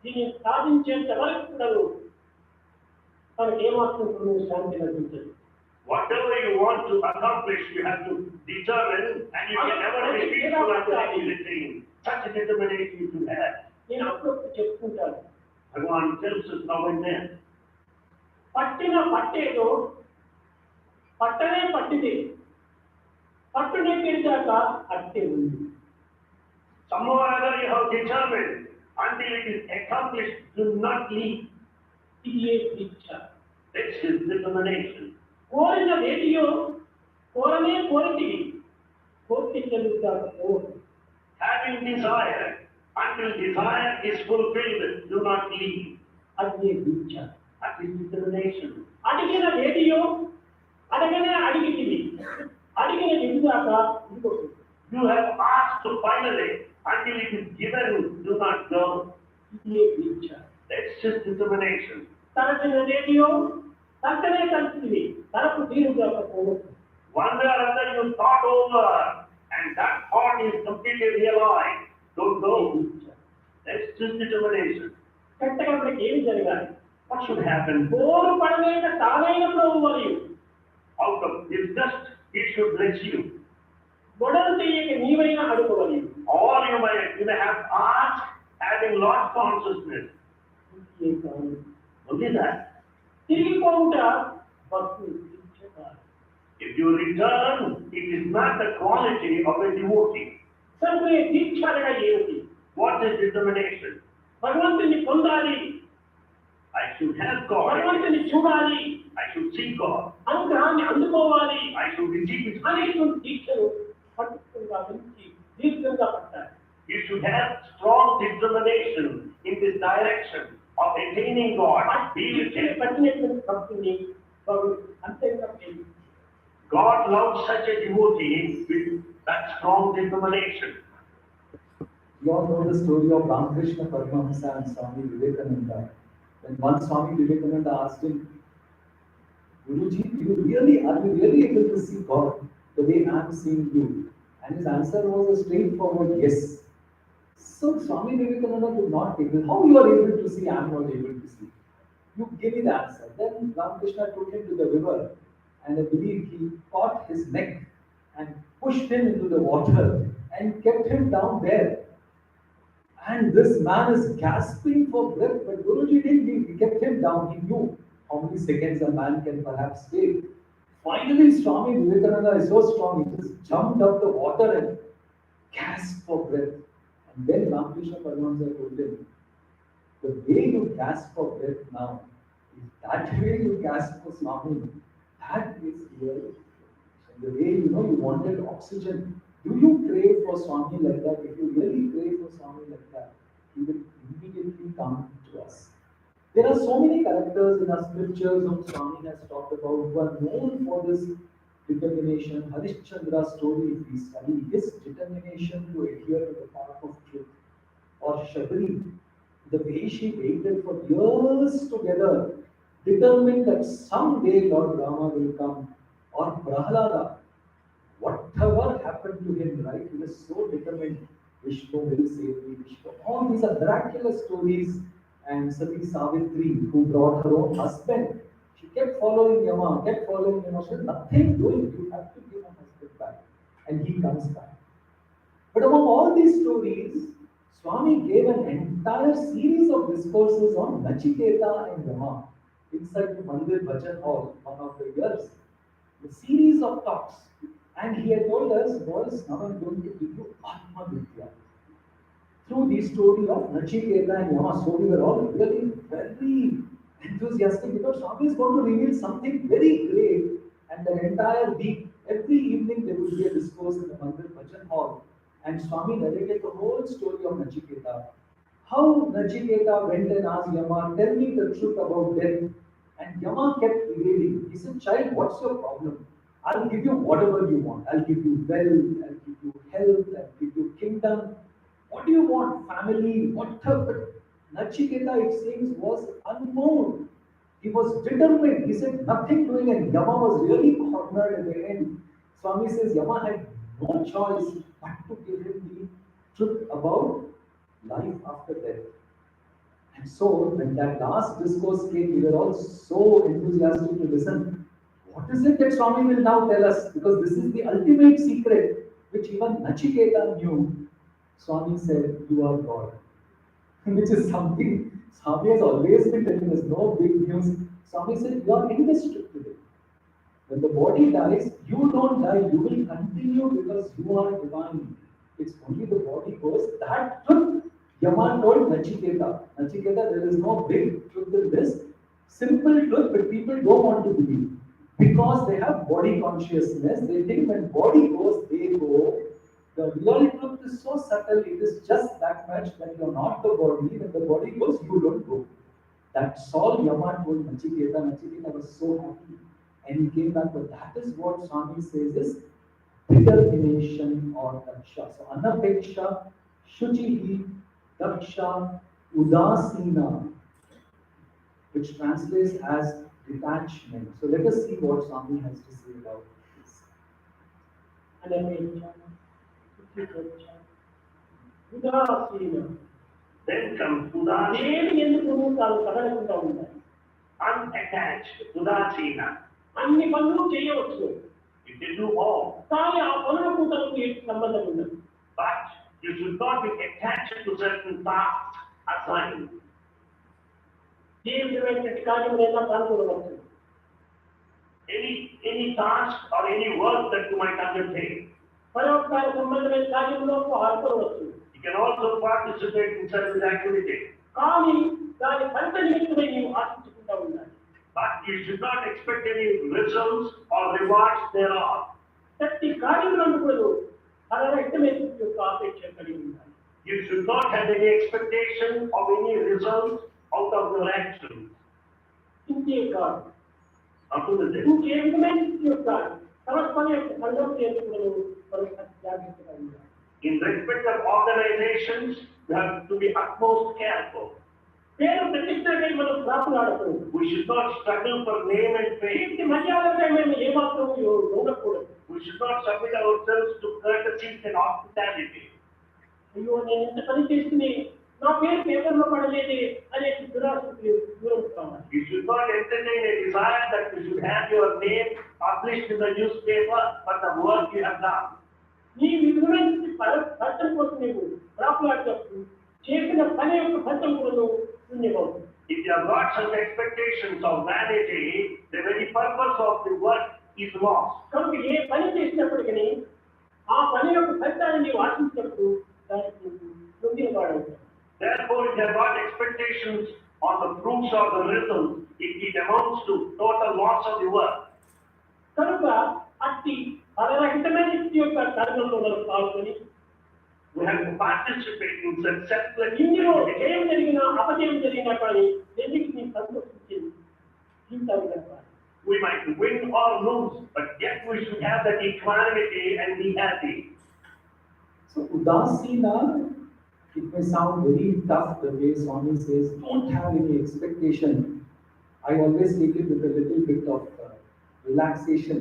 దీన్ని సాధించేంత వరకు కూడా మనకి ఏమాత్రం శాంతి లభించదు. Whatever you want to accomplish, you have to determine, and you can never be peaceful until you attain. Such a determination you should have. నేను అప్పుడప్పుడు చెప్పుకుంటాను. Bhagavan tells us now and then. పట్టిన పట్టేదో పట్టనే పట్టింది, పట్టునే తెలిసాక అట్టే ఉంది. Somehow or other you have determined, until it is accomplished, do not leave. ఇది ఏ దీక్ష. This is determination. కోరిన రేడియో కోరనే కోరితివి, కోరిక చెల్లుతాక కోరు. Having desire, until desire is fulfilled, do not leave. అది ఏ దీక్ష. That is determination. అడిగిన రేడియో అడగనే అడిగితివి, అడిగిన ఎదుగాక ఇంకొకటి. You have asked finally, until it is given, do not go. ఇది ఏ దీక్ష. That's just determination. తరచిన radio తరచనే తరచితివి, తరపు తీరుగాక పోవచ్చు. One way or other you thought over, and that thought is completely realized. Don't go. That's just determination. కరెక్ట్గా మనకి ఏమి జరగాలి? What should happen? కోరు పడలేక తానైనప్పుడు మరియు Out of disgust, it should bless you. గొడవ చేయక నీవైనా అడుగువలి. Or you may have asked, having lost consciousness. Only that. తిరిగిపోవుట భక్తి దీక్ష కాదు. If you return, it is not the quality of a devotee. సరే దీక్ష అనగా ఏమిటి? What is determination? భగవంతుని పొందాలి, I should have God. భగవంతుని చూడాలి, I should see God. అనుగ్రహాన్ని అందుకోవాలి I should receive His grace. అనేటువంటి దీక్షను పట్టుకుంటా నుంచి దీర్ఘంగా పట్టాలి. You should have strong determination in this direction of attaining God. Be with Him. పట్టినటువంటి భక్తుని భగవంతుడు అంతేగా ప్రేమించాడు. God loves such a devotee with that strong determination. You all know the story of Ramakrishna Paramahamsa and Swami Vivekananda. When one Swami Vivekananda asked him, Guruji, are you really able to see God the way I am seeing you? And his answer was a straightforward yes. So Swami Vivekananda could not take it. How you are able to see, I am not able to see. You give me the answer. Then Ramakrishna took him to the river, and I believe he caught his neck and pushed him into the water and kept him down there. And this man is gasping for breath, but Guruji didn't. He kept him down. He knew how many seconds a man can perhaps take. Finally, Swami Vivekananda is so strong, he just jumped out the water and gasped for breath. And then Ramakrishna Paramahansa told him, the way you gasp for breath now is that way you gasp for Swami. That is real. The way you wanted oxygen. Do you pray for Swami like that? If you really pray for Swami like that, he will immediately come to us. There are so many characters in our scriptures whom Swami has talked about who are known for this determination. Harishchandra's story, if we study his determination to adhere to the path of truth, or Shabari, the way she waited for years together, determined that someday Lord Rama will come, or Prahlada, whatever happened to him, right? He was so determined. Vishnu will save me, Vishnu. All these are miraculous stories. And Sati Savitri, who brought her own husband, she kept following Yama, kept following Yama. She said, nothing doing. You have to give my husband back. And he comes back. But among all these stories, Swami gave an entire series of discourses on Nachiketa and Yama inside the Mandir Bhajan Hall one of the years. A series of talks. And he had told us, boys, now I'm going to give you Atma Vidya. Through the story of Nachiketa and Yama, so we were all really very enthusiastic because Swami is going to reveal something very great. And the entire week, every evening, there would be a discourse in the Mandir Bhajan Hall. And Swami narrated the whole story of Nachiketa. How Nachiketa went and asked Yama, tell me the truth about death. And Yama kept evading. He said, child, what's your problem? I'll give you whatever you want. I'll give you wealth, I'll give you health, I'll give you kingdom. What do you want? Family, whatever. But Nachiketa, it seems, was unmoved. He was determined. He said nothing doing, and Yama was really cornered at the end. Swami says Yama had no choice but to give him the truth about life after death. And so, when that last discourse came, we were all so enthusiastic to listen. What is it that Swami will now tell us? Because this is the ultimate secret, which even Nachiketa knew. Swami said, you are God. Which is something Swami has always been telling us, no big news. Swami said, you are indestructible. When the body dies, you don't die, you will continue because you are divine. It's only the body goes. That truth, Yama told Nachiketa. Nachiketa, there is no big truth in this. Simple truth, but people don't want to believe. Because they have body consciousness, they think when body goes, they go. The real truth is so subtle, it is just that much when you're not the body, when the body goes, you don't go. That's all Yama told Nachiketa. Nachiketa was so happy. And he came back, but that is what Swami says is determination or daksha. So anapeksha, shuchihi, daksha, udasina, which translates as detachment. So let us see what Swami has to say about this. ఉదాసీనం Then comes Udasina, ఏమి ఎందుకు తాను కదలకుండా ఉంటాయి. unattached, Udasina. అన్ని పనులు చేయవచ్చు, You can do all, కానీ ఆ పనులకు తనకు ఏ సంబంధం ఉండదు. but you should not be attached to certain tasks assigned. ఏ విధమైనటువంటి కార్యములైనా పాల్గొనవచ్చు. Any task or any work that you might undertake. పరోపకార సంబంధమైన కార్యంలో పాల్గొనవచ్చు. You can also participate in certain activity. కానీ దాని ఫలిత నిమిత్తమై నీవు ఆశించుకుంటూ ఉండాలి. But you should not expect any results or rewards thereof. ప్రతి కార్యములను కూడా ఫలరహితమైన యొక్క ఆపేక్ష కలిగి ఉండాలి. You should not have any expectation of any results out of your actions. ఇంతే కాదు, Up to the day. ఇంకే విధమైన యొక్క పరస్పర యొక్క సంఘర్షణను మనం జాగ్రత్తగా ఉండాలి. In respect of organizations, you have to be utmost careful. పేరు ప్రతిష్టకై మనం ప్రాపులాడకూడదు. We should not struggle for name and fame. కీర్తి మర్యాదకై మేము ఏమాత్రం ఉండకూడదు. We should not submit ourselves to courtesies and hospitality. అయ్యో నేను ఎంత పని చేస్తుంది, నా పేరు పేపర్లో పడలేదే అనే దురాశకు దూరం కావాలి. You should not entertain a desire that you should have your name published in the newspaper for the work you have done. నీ విధమైన ఫలితం కోసం నీవు ప్రాపులాడేటప్పుడు చేసిన పని యొక్క ఫలితం కూడా శూన్యమవుతుంది. If you have got some expectations of vanity, the very purpose of the work is lost. కనుక ఏ పని చేసినప్పటికీ ఆ పని యొక్క ఫలితాన్ని నీవు ఆశించినప్పుడు దానికి నువ్వు పొందిన వాడవుతావు. Therefore, if you have got expectations on the fruits or the results, it amounts to total loss of the work. కనుక అట్టి ఫలరహితమైన స్థితి యొక్క కర్మల్లో మనం పాల్గొని We have to participate in such selfless ఇందులో activity. జయం జరిగినా అపజయం జరిగినా కానీ రెండింటినీ సంతోషించింది జీవితాలు గడపాలి. We might win or lose, but yet we should have that equanimity and be happy. So Udasina, it may sound very tough the way Swami says, don't have any expectation. I always take it with a little bit of relaxation.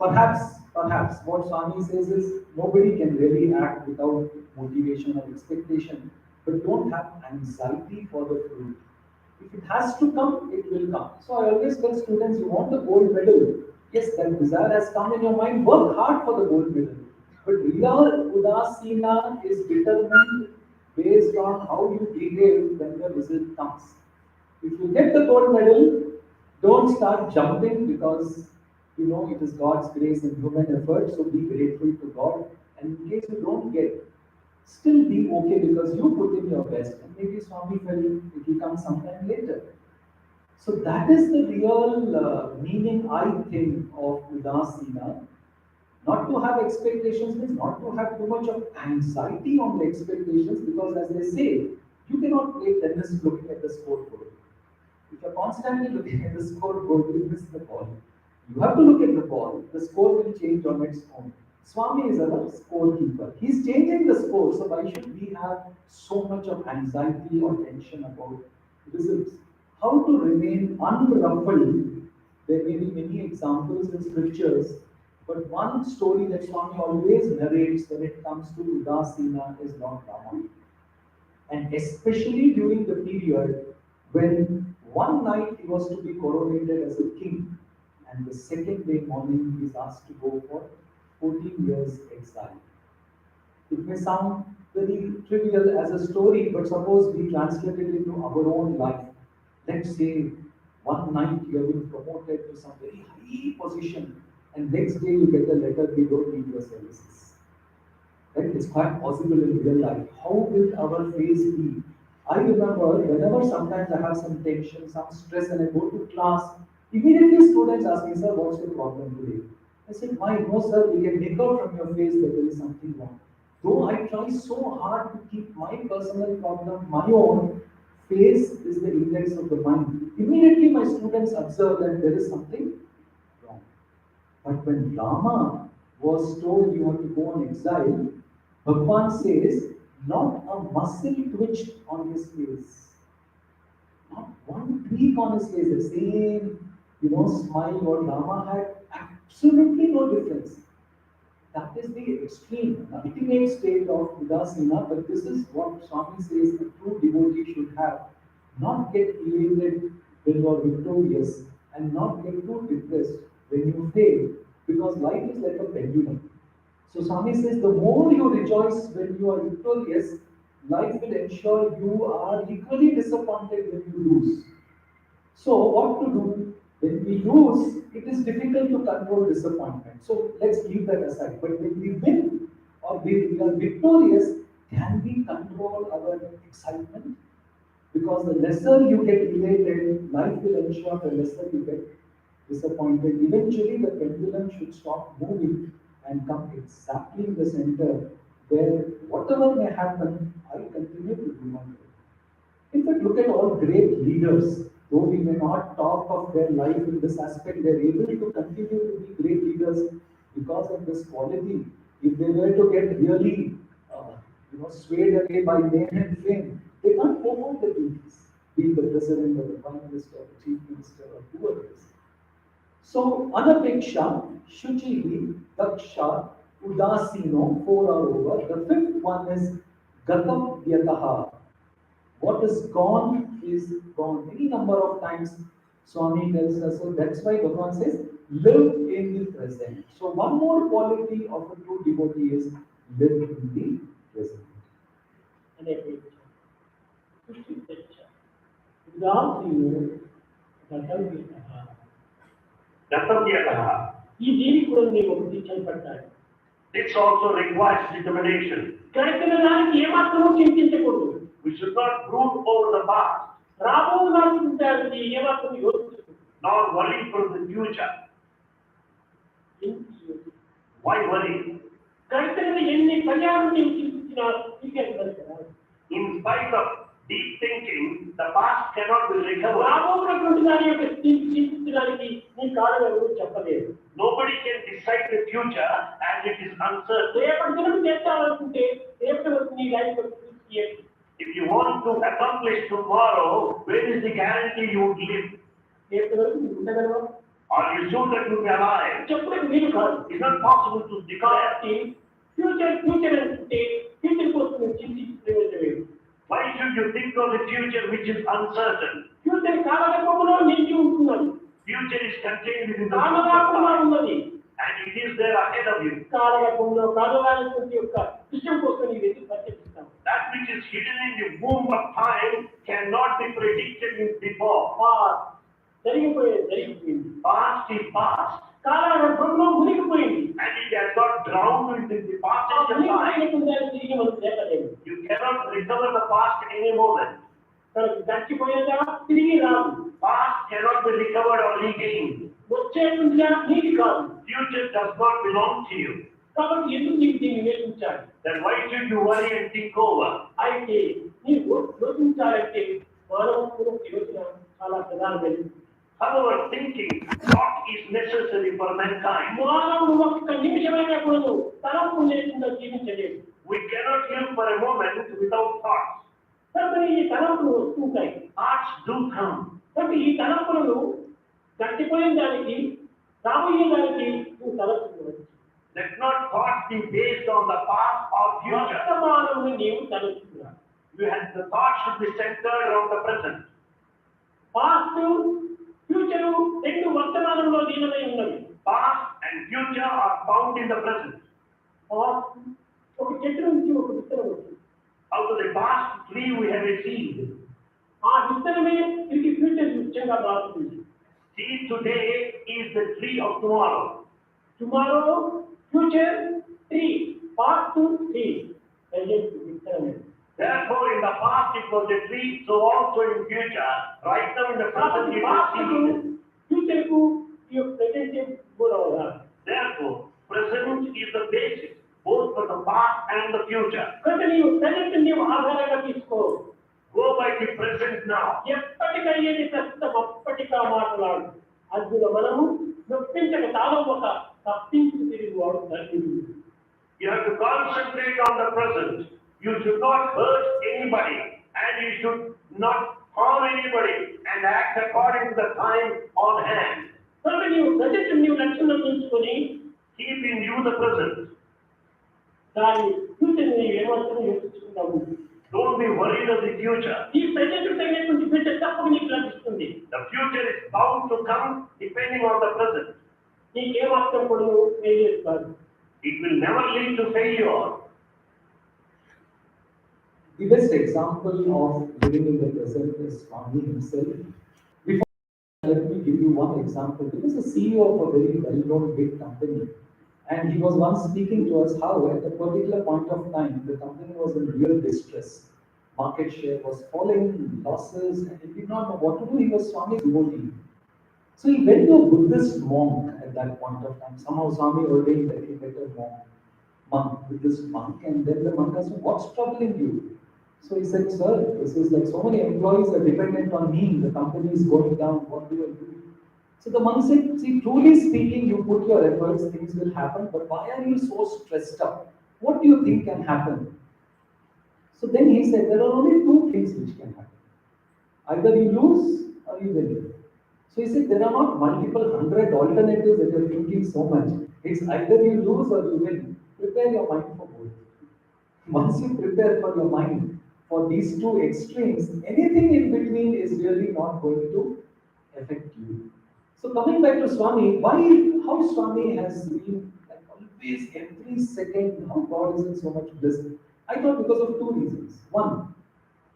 Perhaps what Swami says is nobody can really act without motivation or expectation, but don't have anxiety for the fruit. If it has to come, it will come. So I always tell students, you want the gold medal. Yes, that desire has come in your mind, work hard for the gold medal. But real Udasina is determined based on how you behave when the result comes. If you get the gold medal, don't start jumping because you know it is God's grace and human effort, so be grateful to God. And in case you don't get, still be okay because you put in your best. And maybe Swami felt it will come sometime later. So that is the real meaning, I think, of Udasina. Not to have expectations means not to have too much of anxiety on the expectations, because as they say, you cannot play tennis looking at the scoreboard. If you're constantly looking at the scoreboard, you miss the ball. You have to look at the ball. The score will change on its own. Swami is our scorekeeper. He's changing the score, so why should we have so much of anxiety or tension about results? How to remain unruffled? There may be many examples in scriptures, but one story that Swami always narrates when it comes to Udasina is Lord Rama. And especially during the period when one night he was to be coronated as a king, and the second day morning he is asked to go for 14 years exile. It may sound very trivial as a story, but suppose we translate it into our own life. Let's say one night you have been promoted to some very high position, and next day you get a letter, we don't need your services. Right? It's quite possible in real life. How will our face be? I remember whenever sometimes I have some tension, some stress, and I go to class, immediately students ask me, sir, what's your problem today? I said, no sir, we can make out from your face that there is something wrong. Though I try so hard to keep my personal problem, my own, face is the index of the mind. Immediately my students observe that there is something wrong. But when Rama was told you have to go on exile, Bhagwan says, not a muscle twitched on his face. Not one tweak on his face. The same, smile what Rama had, absolutely no difference. That is the extreme, ultimate state of Udasina, but this is what Swami says a true devotee should have. Not get elated when you are victorious, and not get too depressed when you fail, because life is like a pendulum. So Swami says the more you rejoice when you are victorious, life will ensure you are equally disappointed when you lose. So what to do? When we lose, it is difficult to control disappointment. So let's leave that aside. But when we win or we are victorious, can we control our excitement? Because the lesser you get elated, life will ensure the lesser you get disappointed. Eventually, the pendulum should stop moving and come exactly in the center where whatever may happen, I continue to do my work. In fact, look at all great leaders. Though we may not talk of their life in this aspect, they are able to continue to be great leaders because of this quality. If they were to get really, swayed away by name and fame, they can't perform the duties, being the president or the prime minister or the chief minister or whoever it is. So, anapeksha, shuchihi, daksha, udasino, 4 are over. The fifth one is gatam vyataha. What is gone is gone. Any number of times Swami tells us, so that's why Bhagavan says, live in the present. So one more quality of a true devotee is live in the present. Gatam vyataha. ఈ దీనికి కూడా నీవు ఒకటి చేయబడ్డాడు. This also requires determination. గడిచిన దానికి ఏమాత్రమూ చింతించకూడదు. We should not brood over the past, రాబో దానికి ఏమాత్రం యోచించకూడదు. nor worry for the future. Why worry? గడిచిన ఎన్ని పర్యాలు నీవు చింతించినా నీకే కదా. In spite of deep thinking, the past cannot be recovered. రాబోతున్నటువంటి దాని యొక్క చింతించడానికి నీ కారణం ఎవరు చెప్పలేదు. Nobody can decide the future and it is uncertain. రేపటి దినం చేస్తామనుకుంటే రేపటి వరకు నీ life If you want to accomplish tomorrow, where is the guarantee you would live? రేపటి వరకు నువ్వు ఉండగలవా? Are you sure that you will be alive? చెప్పడానికి వీలు కాదు. It's not possible to declare. కాబట్టి ఫ్యూచర్ అనుకుంటే ఫ్యూచర్ కోసం నువ్వు చింతించి ప్రయోజనం. Why should you think of the future which is uncertain? Future కాలగర్భంలో నిలిచి ఉంటున్నది. Future is contained within the కాలగర్భంలో ఉన్నది. and it is there ahead of you. కాలగర్భంలో కాలగాలటువంటి యొక్క విషయం కోసం నీవు ఎదురు పరిచయిస్తావు. That which is hidden in the womb of time cannot be predicted before. జరిగిపోయింది. Past is past. కాలగర్భంలో మునిగిపోయింది. And it has got drowned within the passage of time. తిరిగి మనం లేపలేము. You cannot recover the past at any moment. గడిచిపోయేదా తిరిగి రాదు. Past cannot be recovered or regained. వచ్చేటుందిగా నీది కాదు. Future does not belong to you. కాబట్టి ఎందుకు నీకు దీన్ని వేచించాలి? Then why should you worry and think over? అయితే నీవు యోచించాలంటే మానవ యోచన చాలా ప్రధానమైనది. However, thinking, thought is necessary for mankind. మానవుడు ఒక్క నిమిషమైనా కూడా తలంపు లేకుండా జీవించలేడు. We cannot live for a moment without thoughts. కాబట్టి ఈ తలంపులు వస్తుంటాయి. Thoughts do come. కాబట్టి ఈ తలంపులను గడిచిపోయిన దానికి రాబోయే దానికి నువ్వు తలంపుకోవచ్చు. Let not thoughts be based on the past or future. వర్తమానమును నీవు తలంపుకున్నావు. The thoughts should be centered around the present. Past future రెండు వర్తమానంలో లీనమై ఉన్నవి. Past and future are found in the present. Past ఒక చెట్టు నుంచి ఒక విత్తనం వచ్చింది. Out of the past tree we have a seed. ఆ విత్తనమే తిరిగి ఫ్యూచర్ వృక్షంగా మారుతుంది. Seed today is the tree of tomorrow. Tomorrow future tree, past tree. విత్తనమే. Therefore, in the past it was a tree, so also in future. Right now in the present it is seed. Future కు ఈ present కూడా ఉండాలి. Therefore, present is the basis both for the past and the future. కాబట్టి నీవు present నీవు ఆధారంగా తీసుకో. Go by the present now. ఎప్పటికయ్యేది ప్రస్తుతం అప్పటికా మాట్లాడు. అందులో మనము నొప్పించక తాళం ఒక తప్పించి తిరిగి వాడు తల్లి. You have to concentrate on the present. You should not hurt anybody and you should not harm anybody and act according to the time on hand. కాబట్టి నీవు ప్రజెంట్ నీవు లక్ష్యంలో ఉంచుకొని Keep in view the present. దాని future నీవు ఏమాత్రం యోచించుకుంటావు. Don't be worried of the future. ఈ present తగినటువంటి ఫ్యూచర్ తప్పక నీకు లభిస్తుంది. The future is bound to come depending on the present. నీకేమాత్రం కూడా ఫెయిలియర్ కాదు. It will never lead to failure. The best example of living in the present is Swami himself. Before, let me give you one example. He was the CEO of a very well-known big company, and he was once speaking to us how at a particular point of time the company was in real distress. Market share was falling, losses, and he did not know what to do. He was Swami's devotee. So he went to a Buddhist monk at that point of time. Somehow Swami ordained that he met a Buddhist monk, and then the monk asked him, "What's troubling you?" So he said, "Sir, this is like so many employees are dependent on me. The company is going down. What do I do?" So the monk said, "See, truly speaking, you put your efforts, things will happen. But why are you so stressed up? What do you think can happen?" So then he said, "There are only two things which can happen. Either you lose or you win." So he said, "There are not multiple 100 alternatives that you're thinking so much. It's either you lose or you win. Prepare your mind for both. Once you prepare for your mind for these two extremes, anything in between is really not going to affect you." So coming back to Swami, how Swami has been like always every second, how God is in so much bliss. I thought because of two reasons. One,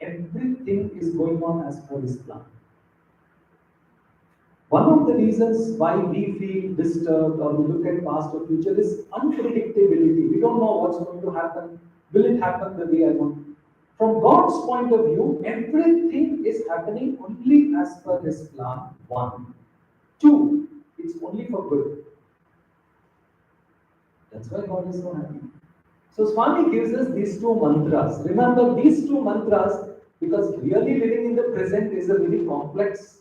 everything is going on as per his plan. One of of the reasons why we feel disturbed or we look at past or future is unpredictability. We don't know what's going to happen. Will it happen the way I want? From God's point of view, everything is happening only as per His plan. One. Two, it's only for good. That's why God is so happy. So Swami gives us these two mantras. Remember these two mantras because really living in the present is a very complex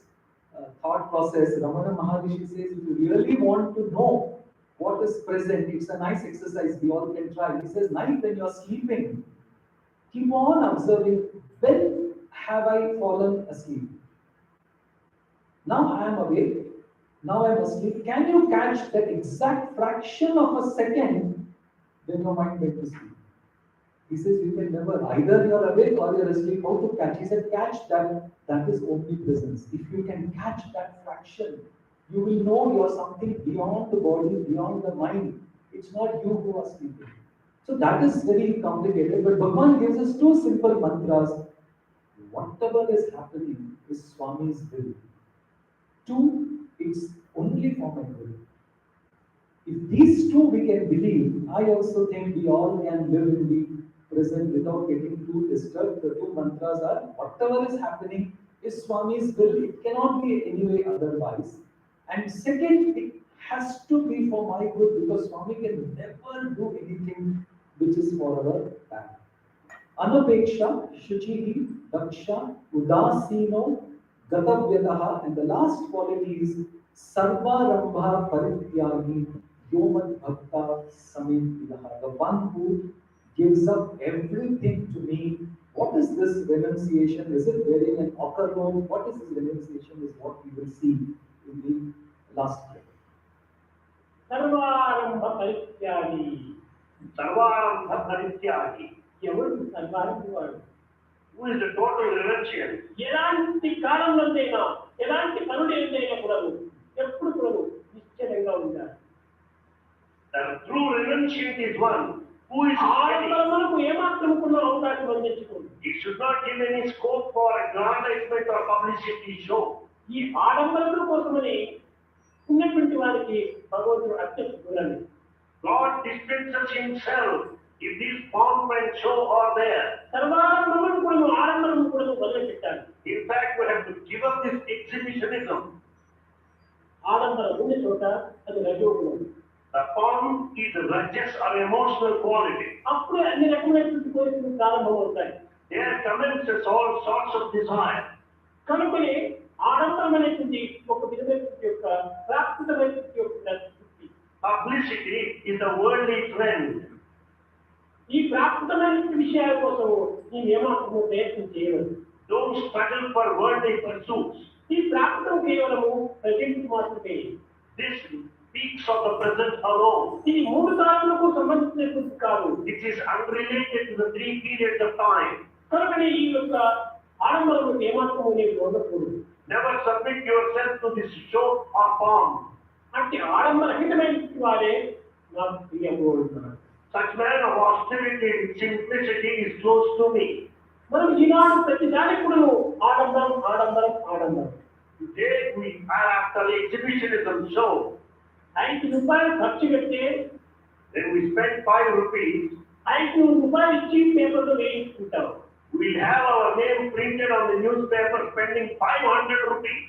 thought process. Ramana Maharishi says if you really want to know what is present, it's a nice exercise we all can try. He says night when you are sleeping, keep on observing when have I fallen asleep. Now I am awake. Now I am asleep. Can you catch that exact fraction of a second when your mind went to sleep? He says you can never, either you are awake or you are asleep. How to catch? He said catch that. That is omnipresence. If you can catch that fraction, you will know you are something beyond the body, beyond the mind. It's not you who are sleeping. So that is very complicated. But Bhagavan gives us two simple mantras. Whatever is happening is Swami's will. Two, it's only for my good. If these two we can believe, I also think we all can live in the present without getting too disturbed. The two mantras are, whatever is happening is Swami's will. It cannot be any way otherwise. And second, it has to be for my good because Swami can never do anything which is for our bad. Anapeksha, Shuchihi, Daksha, Udasino, Gatavyadaha, and the last quality is Sarvarambha Parityagi, Yomat Bhakta Samitidaha, the one who gives up everything to me. What is this renunciation? Is it wearing an ochre robe? What is this renunciation is what we will see in the last prayer. Sarvarambha Parityagi. Sarvarambha Parityagi. ఎవరు సర్వారంభ వాడు? Who is the total renunciant? ఎలాంటి కాలంలోనైనా ఎలాంటి పనులు ఏదైనా కూడా ఎప్పుడు కూడా నిశ్చయంగా ఉండాలి. The true renunciant is one who is steady. మనకు ఏమాత్రం కూడా అవకాశం అందించుకోండి. It should not give any scope for aggrandizement or publicity show. ఈ ఆడంబరముల కోసమని ఉన్నటువంటి వారికి భగవంతుడు అత్యంత దూరాన్ని. God dispenses Himself if these pomp and show are there. సర్వారంభమును కూడా ఆడంబరము కూడా వదిలిపెట్టాలి. In fact, we have to give up this exhibitionism. ఆడంబరం ఉన్న చోట అది రజోగుణం. The pomp is a rajas or emotional quality. అప్పుడే అన్ని రకమైనటువంటి కోరికలు ప్రారంభమవుతాయి. There commences all sorts of desire. కనుకనే ఆడంబరం అనేటువంటి ఒక విధమైనటువంటి యొక్క ప్రాకృతమైనటువంటి యొక్క స్థితి. Publicity is a worldly trend. ఈ ప్రాకృతమైనటువంటి విషయాల కోసం నీవు ఏమాత్రము ప్రయత్నం చేయవద్దు. Don't struggle for worldly pursuits. ఈ ప్రాకృతం కేవలము ప్రజెంట్ మాత్రమే. This speaks of the present alone. ఇది మూడు కాలములకు సంబంధించినటువంటి కాదు. It is unrelated to the 3 periods of time. కనుకనే ఈ యొక్క ఆడంబరములకు ఏమాత్రము నీవు ఉండకూడదు. Never submit yourself to this show or pomp. అంటే ఆడంబరహితమైనటువంటి వారే నాకు ప్రియము అంటున్నారు. Such man of austerity and simplicity is close to me. మనం ఈనాడు ప్రతిదానికి కూడా ఆడంబరం ఆడంబరం ఆడంబరం. Today we are after the exhibitionism show. 5 రూపాయలు ఖర్చు పెడితే Then we spend 5 rupees. 500 రూపాయలు ఇచ్చి పేపర్లో వేయించుకుంటాం. We'll have our name printed on the newspaper spending 500 rupees.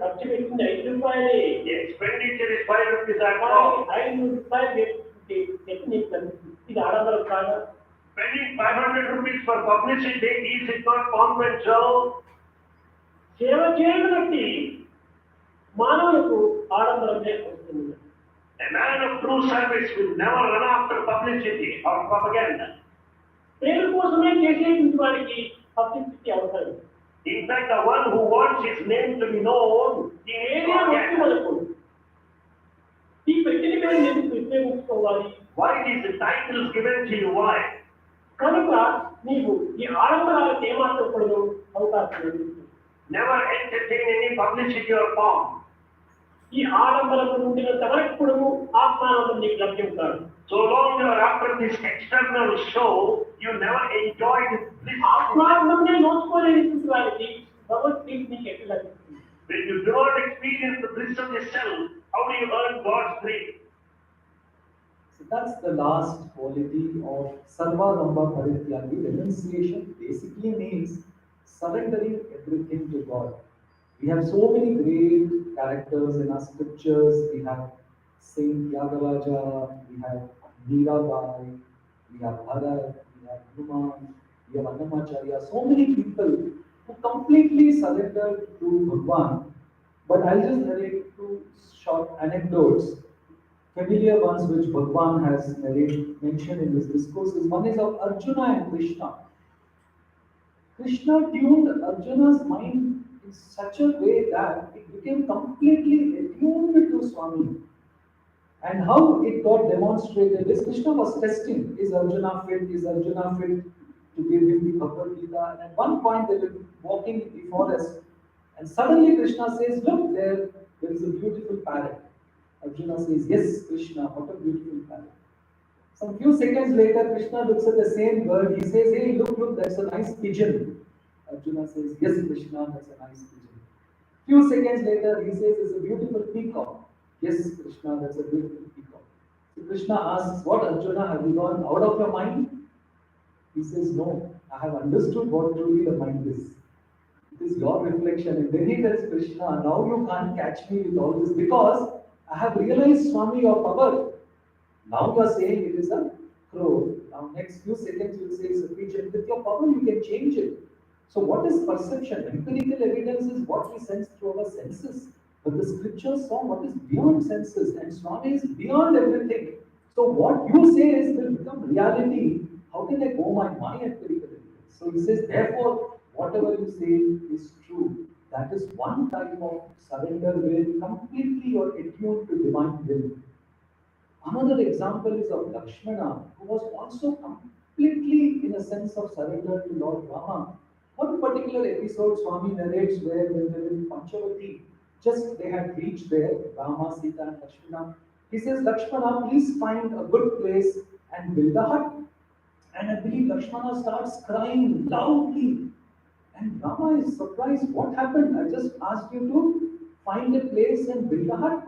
ఖర్చు పెట్టింది 5 రూపాయలే. The expenditure is 5 rupees at all. 500 రూపాయలు పెట్టి నీకు కనిపిస్తుంది. ఇది ఆడంబరం కాదా? Spending 500 rupees for publicity, is it not pomp and show? సేవ చేయబట్టి మానవులకు ఆడంబరమే వస్తుంది. A man of true service will never run after publicity or propaganda. పేరు కోసమే చేసేటువంటి వారికి పబ్లిసిటీ అవసరం. In fact, the one who wants his name to be known, he needs propaganda. ఈ వ్యక్తిని మీద ఎందుకు ఉపయోగించుకోవాలి? Why is the titles given to you? Why? కనుక నీవు ఈ ఆడంబరాలకు ఏమాత్రం కూడా అవకాశం లేదు. Never entertain any publicity or pomp. ఈ ఆడంబరము నుండినంత వరకు కూడా ఆత్మానందం నీకు లభ్యం కాదు. So long you are after this external show, you never enjoy this bliss. ఆత్మానందమే నోచుకోలేని వారికి భగవద్గీత నీకు ఎట్లా లభిస్తుంది? When you do not experience the bliss of yourself, how do you earn God's grace? So that's the last quality of Sarvadamba Parityagi. Renunciation basically means surrendering everything to God. We have so many great characters in our scriptures. We have Saint Tyagaraja, we have Mirabai, we have Bharat, we have Hanuman, we have Annamacharya. So many people who completely surrendered to Bhagwan. But I'll just narrate two short anecdotes, familiar ones which Bhagwan has mentioned in his discourses. One is of Arjuna and Krishna. Krishna tuned Arjuna's mind in such a way that it became completely attuned to Swami. And how it got demonstrated is Krishna was testing, is Arjuna fit? Is Arjuna fit to give him the Bhagavad Gita? And at one point they were walking in the forest, and suddenly Krishna says, look, there is a beautiful parrot. Arjuna says, yes, Krishna, what a beautiful parrot. Some few seconds later, Krishna looks at the same bird. He says, hey, look, that's a nice pigeon. Arjuna says, yes, Krishna, that's a nice pigeon. Few seconds later, he says, it's a beautiful peacock. Yes, Krishna, that's a beautiful peacock. So Krishna asks, what, Arjuna, have you gone out of your mind? He says, no, I have understood what truly the mind is. It is your reflection. And then he tells Krishna, now you can't catch me with all this because I have realized, Swami, your power. Now you are saying it is a crow. Now next few seconds you will say it's a pigeon. With your power you can change it. So what is perception? Empirical evidence is what we sense through our senses. But the scriptures saw what is beyond senses, and Swami is beyond everything. So what you say is will become reality. How can I go my empirical evidence? So he says, therefore, whatever you say is true. That is one type of surrender where completely you are attuned to divine will. Another example is of Lakshmana, who was also completely in a sense of surrender to Lord Rama. One particular episode Swami narrates where when they were in Panchavati, just they had reached there, Rama, Sita and Lakshmana. He says, Lakshmana, please find a good place and build a hut. And I believe Lakshmana starts crying loudly. And Rama is surprised, what happened? I just asked you to find a place and build a hut.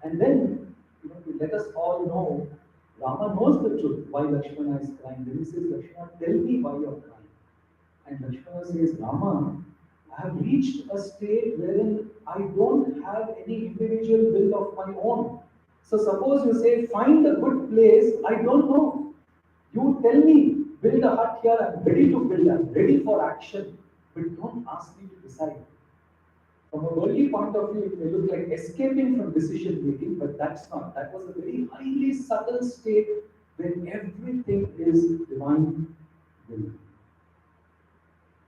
And then, to let us all know, Rama knows the truth, why Lakshmana is crying. Then he says, Lakshmana, tell me why you are crying. And Lakshmana says, Rama, I have reached a state wherein I don't have any individual will of my own. So suppose you say, find a good place, I don't know. You tell me, build a hut here, I'm ready to build, I'm ready for action. But don't ask me to decide. From a worldly point of view, it may look like escaping from decision making, but that's not. That was a very highly subtle state when everything is divine will.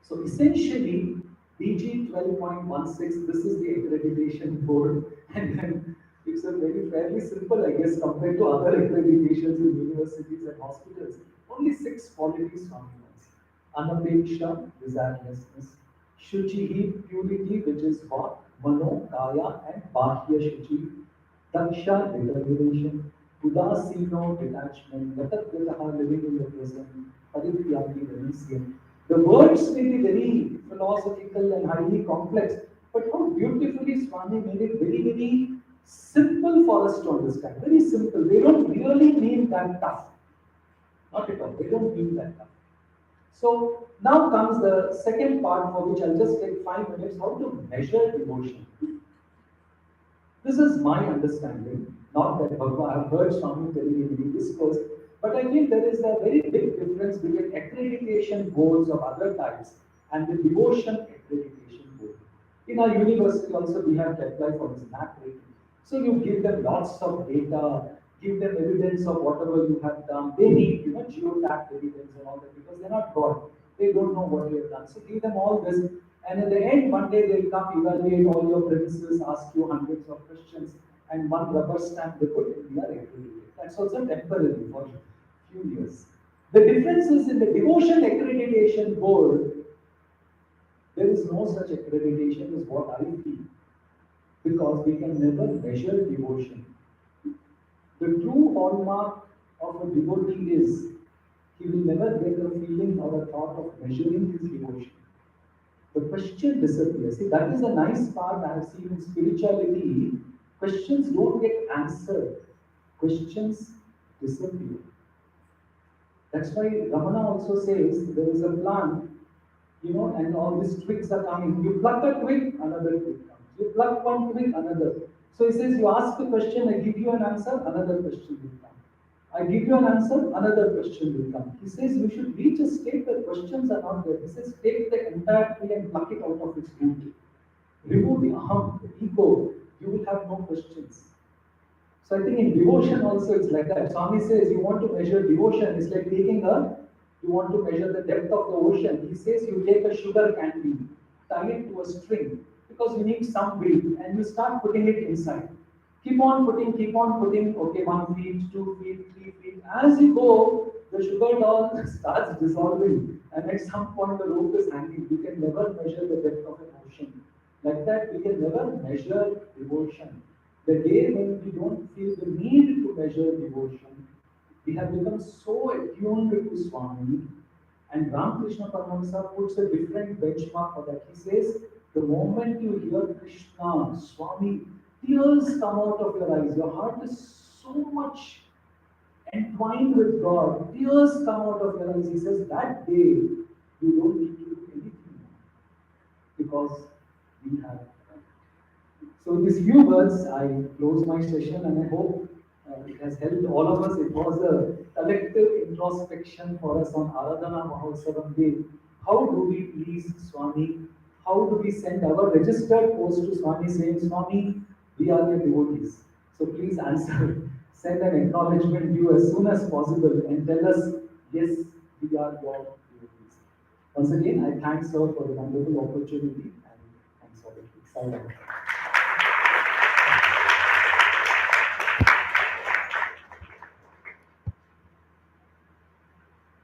So essentially, PG 12.16, this is the accreditation board, and then it's a very fairly simple, I guess, compared to other accreditations in universities and hospitals. Only 6 qualities from us. Anapeksha, desirelessness. Shuchihi, purity, which is what? Mano, Kaya, and Bahya Shuchi. Daksha, determination. Udasino, detachment. Gatatvitaha, living in the present. Parityagi, renunciation. The words may be very philosophical and highly complex, but how beautifully Swami made it very, very simple for us to understand. Very simple. They don't really mean that tough. Not at all. They don't mean that tough. So now comes the second part, for which I'll just take 5 minutes, how to measure devotion. This is my understanding, not that Bhagwan, I've heard Swami telling in the discourse, but I feel there is a very big difference between accreditation boards of other types and the devotion accreditation board. In our university also we have applied for this NAC rating. So you give them lots of data, give them evidence of whatever you have done. They need, geotag evidence and all that because they're not God. They don't know what you have done. So give them all this, and at the end, one day they'll come evaluate all your premises, ask you hundreds of questions, and one rubber stamp they put in, we are accredited. That's also temporary for a few years. The difference is in the devotion accreditation board, there is no such accreditation is what I feel. Because we can never measure devotion. The true hallmark of a devotee is he will never get a feeling or a thought of measuring his devotion. the question disappears. See, that is a nice part I have seen in spirituality. Questions don't get answered. Questions disappear. That's why Ramana also says there is a plant, and all these twigs are coming. You pluck a twig, another twig comes. You pluck one twig, another. So he says, you ask a question, I give you an answer, another question will come. I give you an answer, another question will come. He says, you should reach a state where questions are not there. He says, take the entire tree and pluck it out of its root. Remove the aham, the ego, you will have no questions. So I think in devotion also it's like that. Swami says you want to measure devotion, it's like you want to measure the depth of the ocean. He says you take a sugar candy, tie it to a string, because you need some weight, and you start putting it inside. Keep on putting, okay, 1 feet, 2 feet, 3 feet. As you go, the sugar doll starts dissolving, and at some point the rope is hanging. You can never measure the depth of an ocean. Like that, we can never measure devotion. The day when we don't feel the need to measure devotion, we have become so attuned to Swami, and Ramakrishna Paramahamsa puts a different benchmark for that. He says, the moment you hear Krishna, Swami, tears come out of your eyes. Your heart is so much entwined with God. Tears come out of your eyes. He says, that day, you don't need to do anything because we have. So with these few words, I close my session, and I hope it has helped all of us. It was a collective introspection for us on Aaradhana Mahotsavam Day. How do we please Swami? How do we send our registered post to Swami saying, Swami, we are your devotees. So please answer, send an acknowledgement due as soon as possible and tell us, yes, we are your devotees. Once again, I thank Sir for the wonderful opportunity, and thanks for the silence.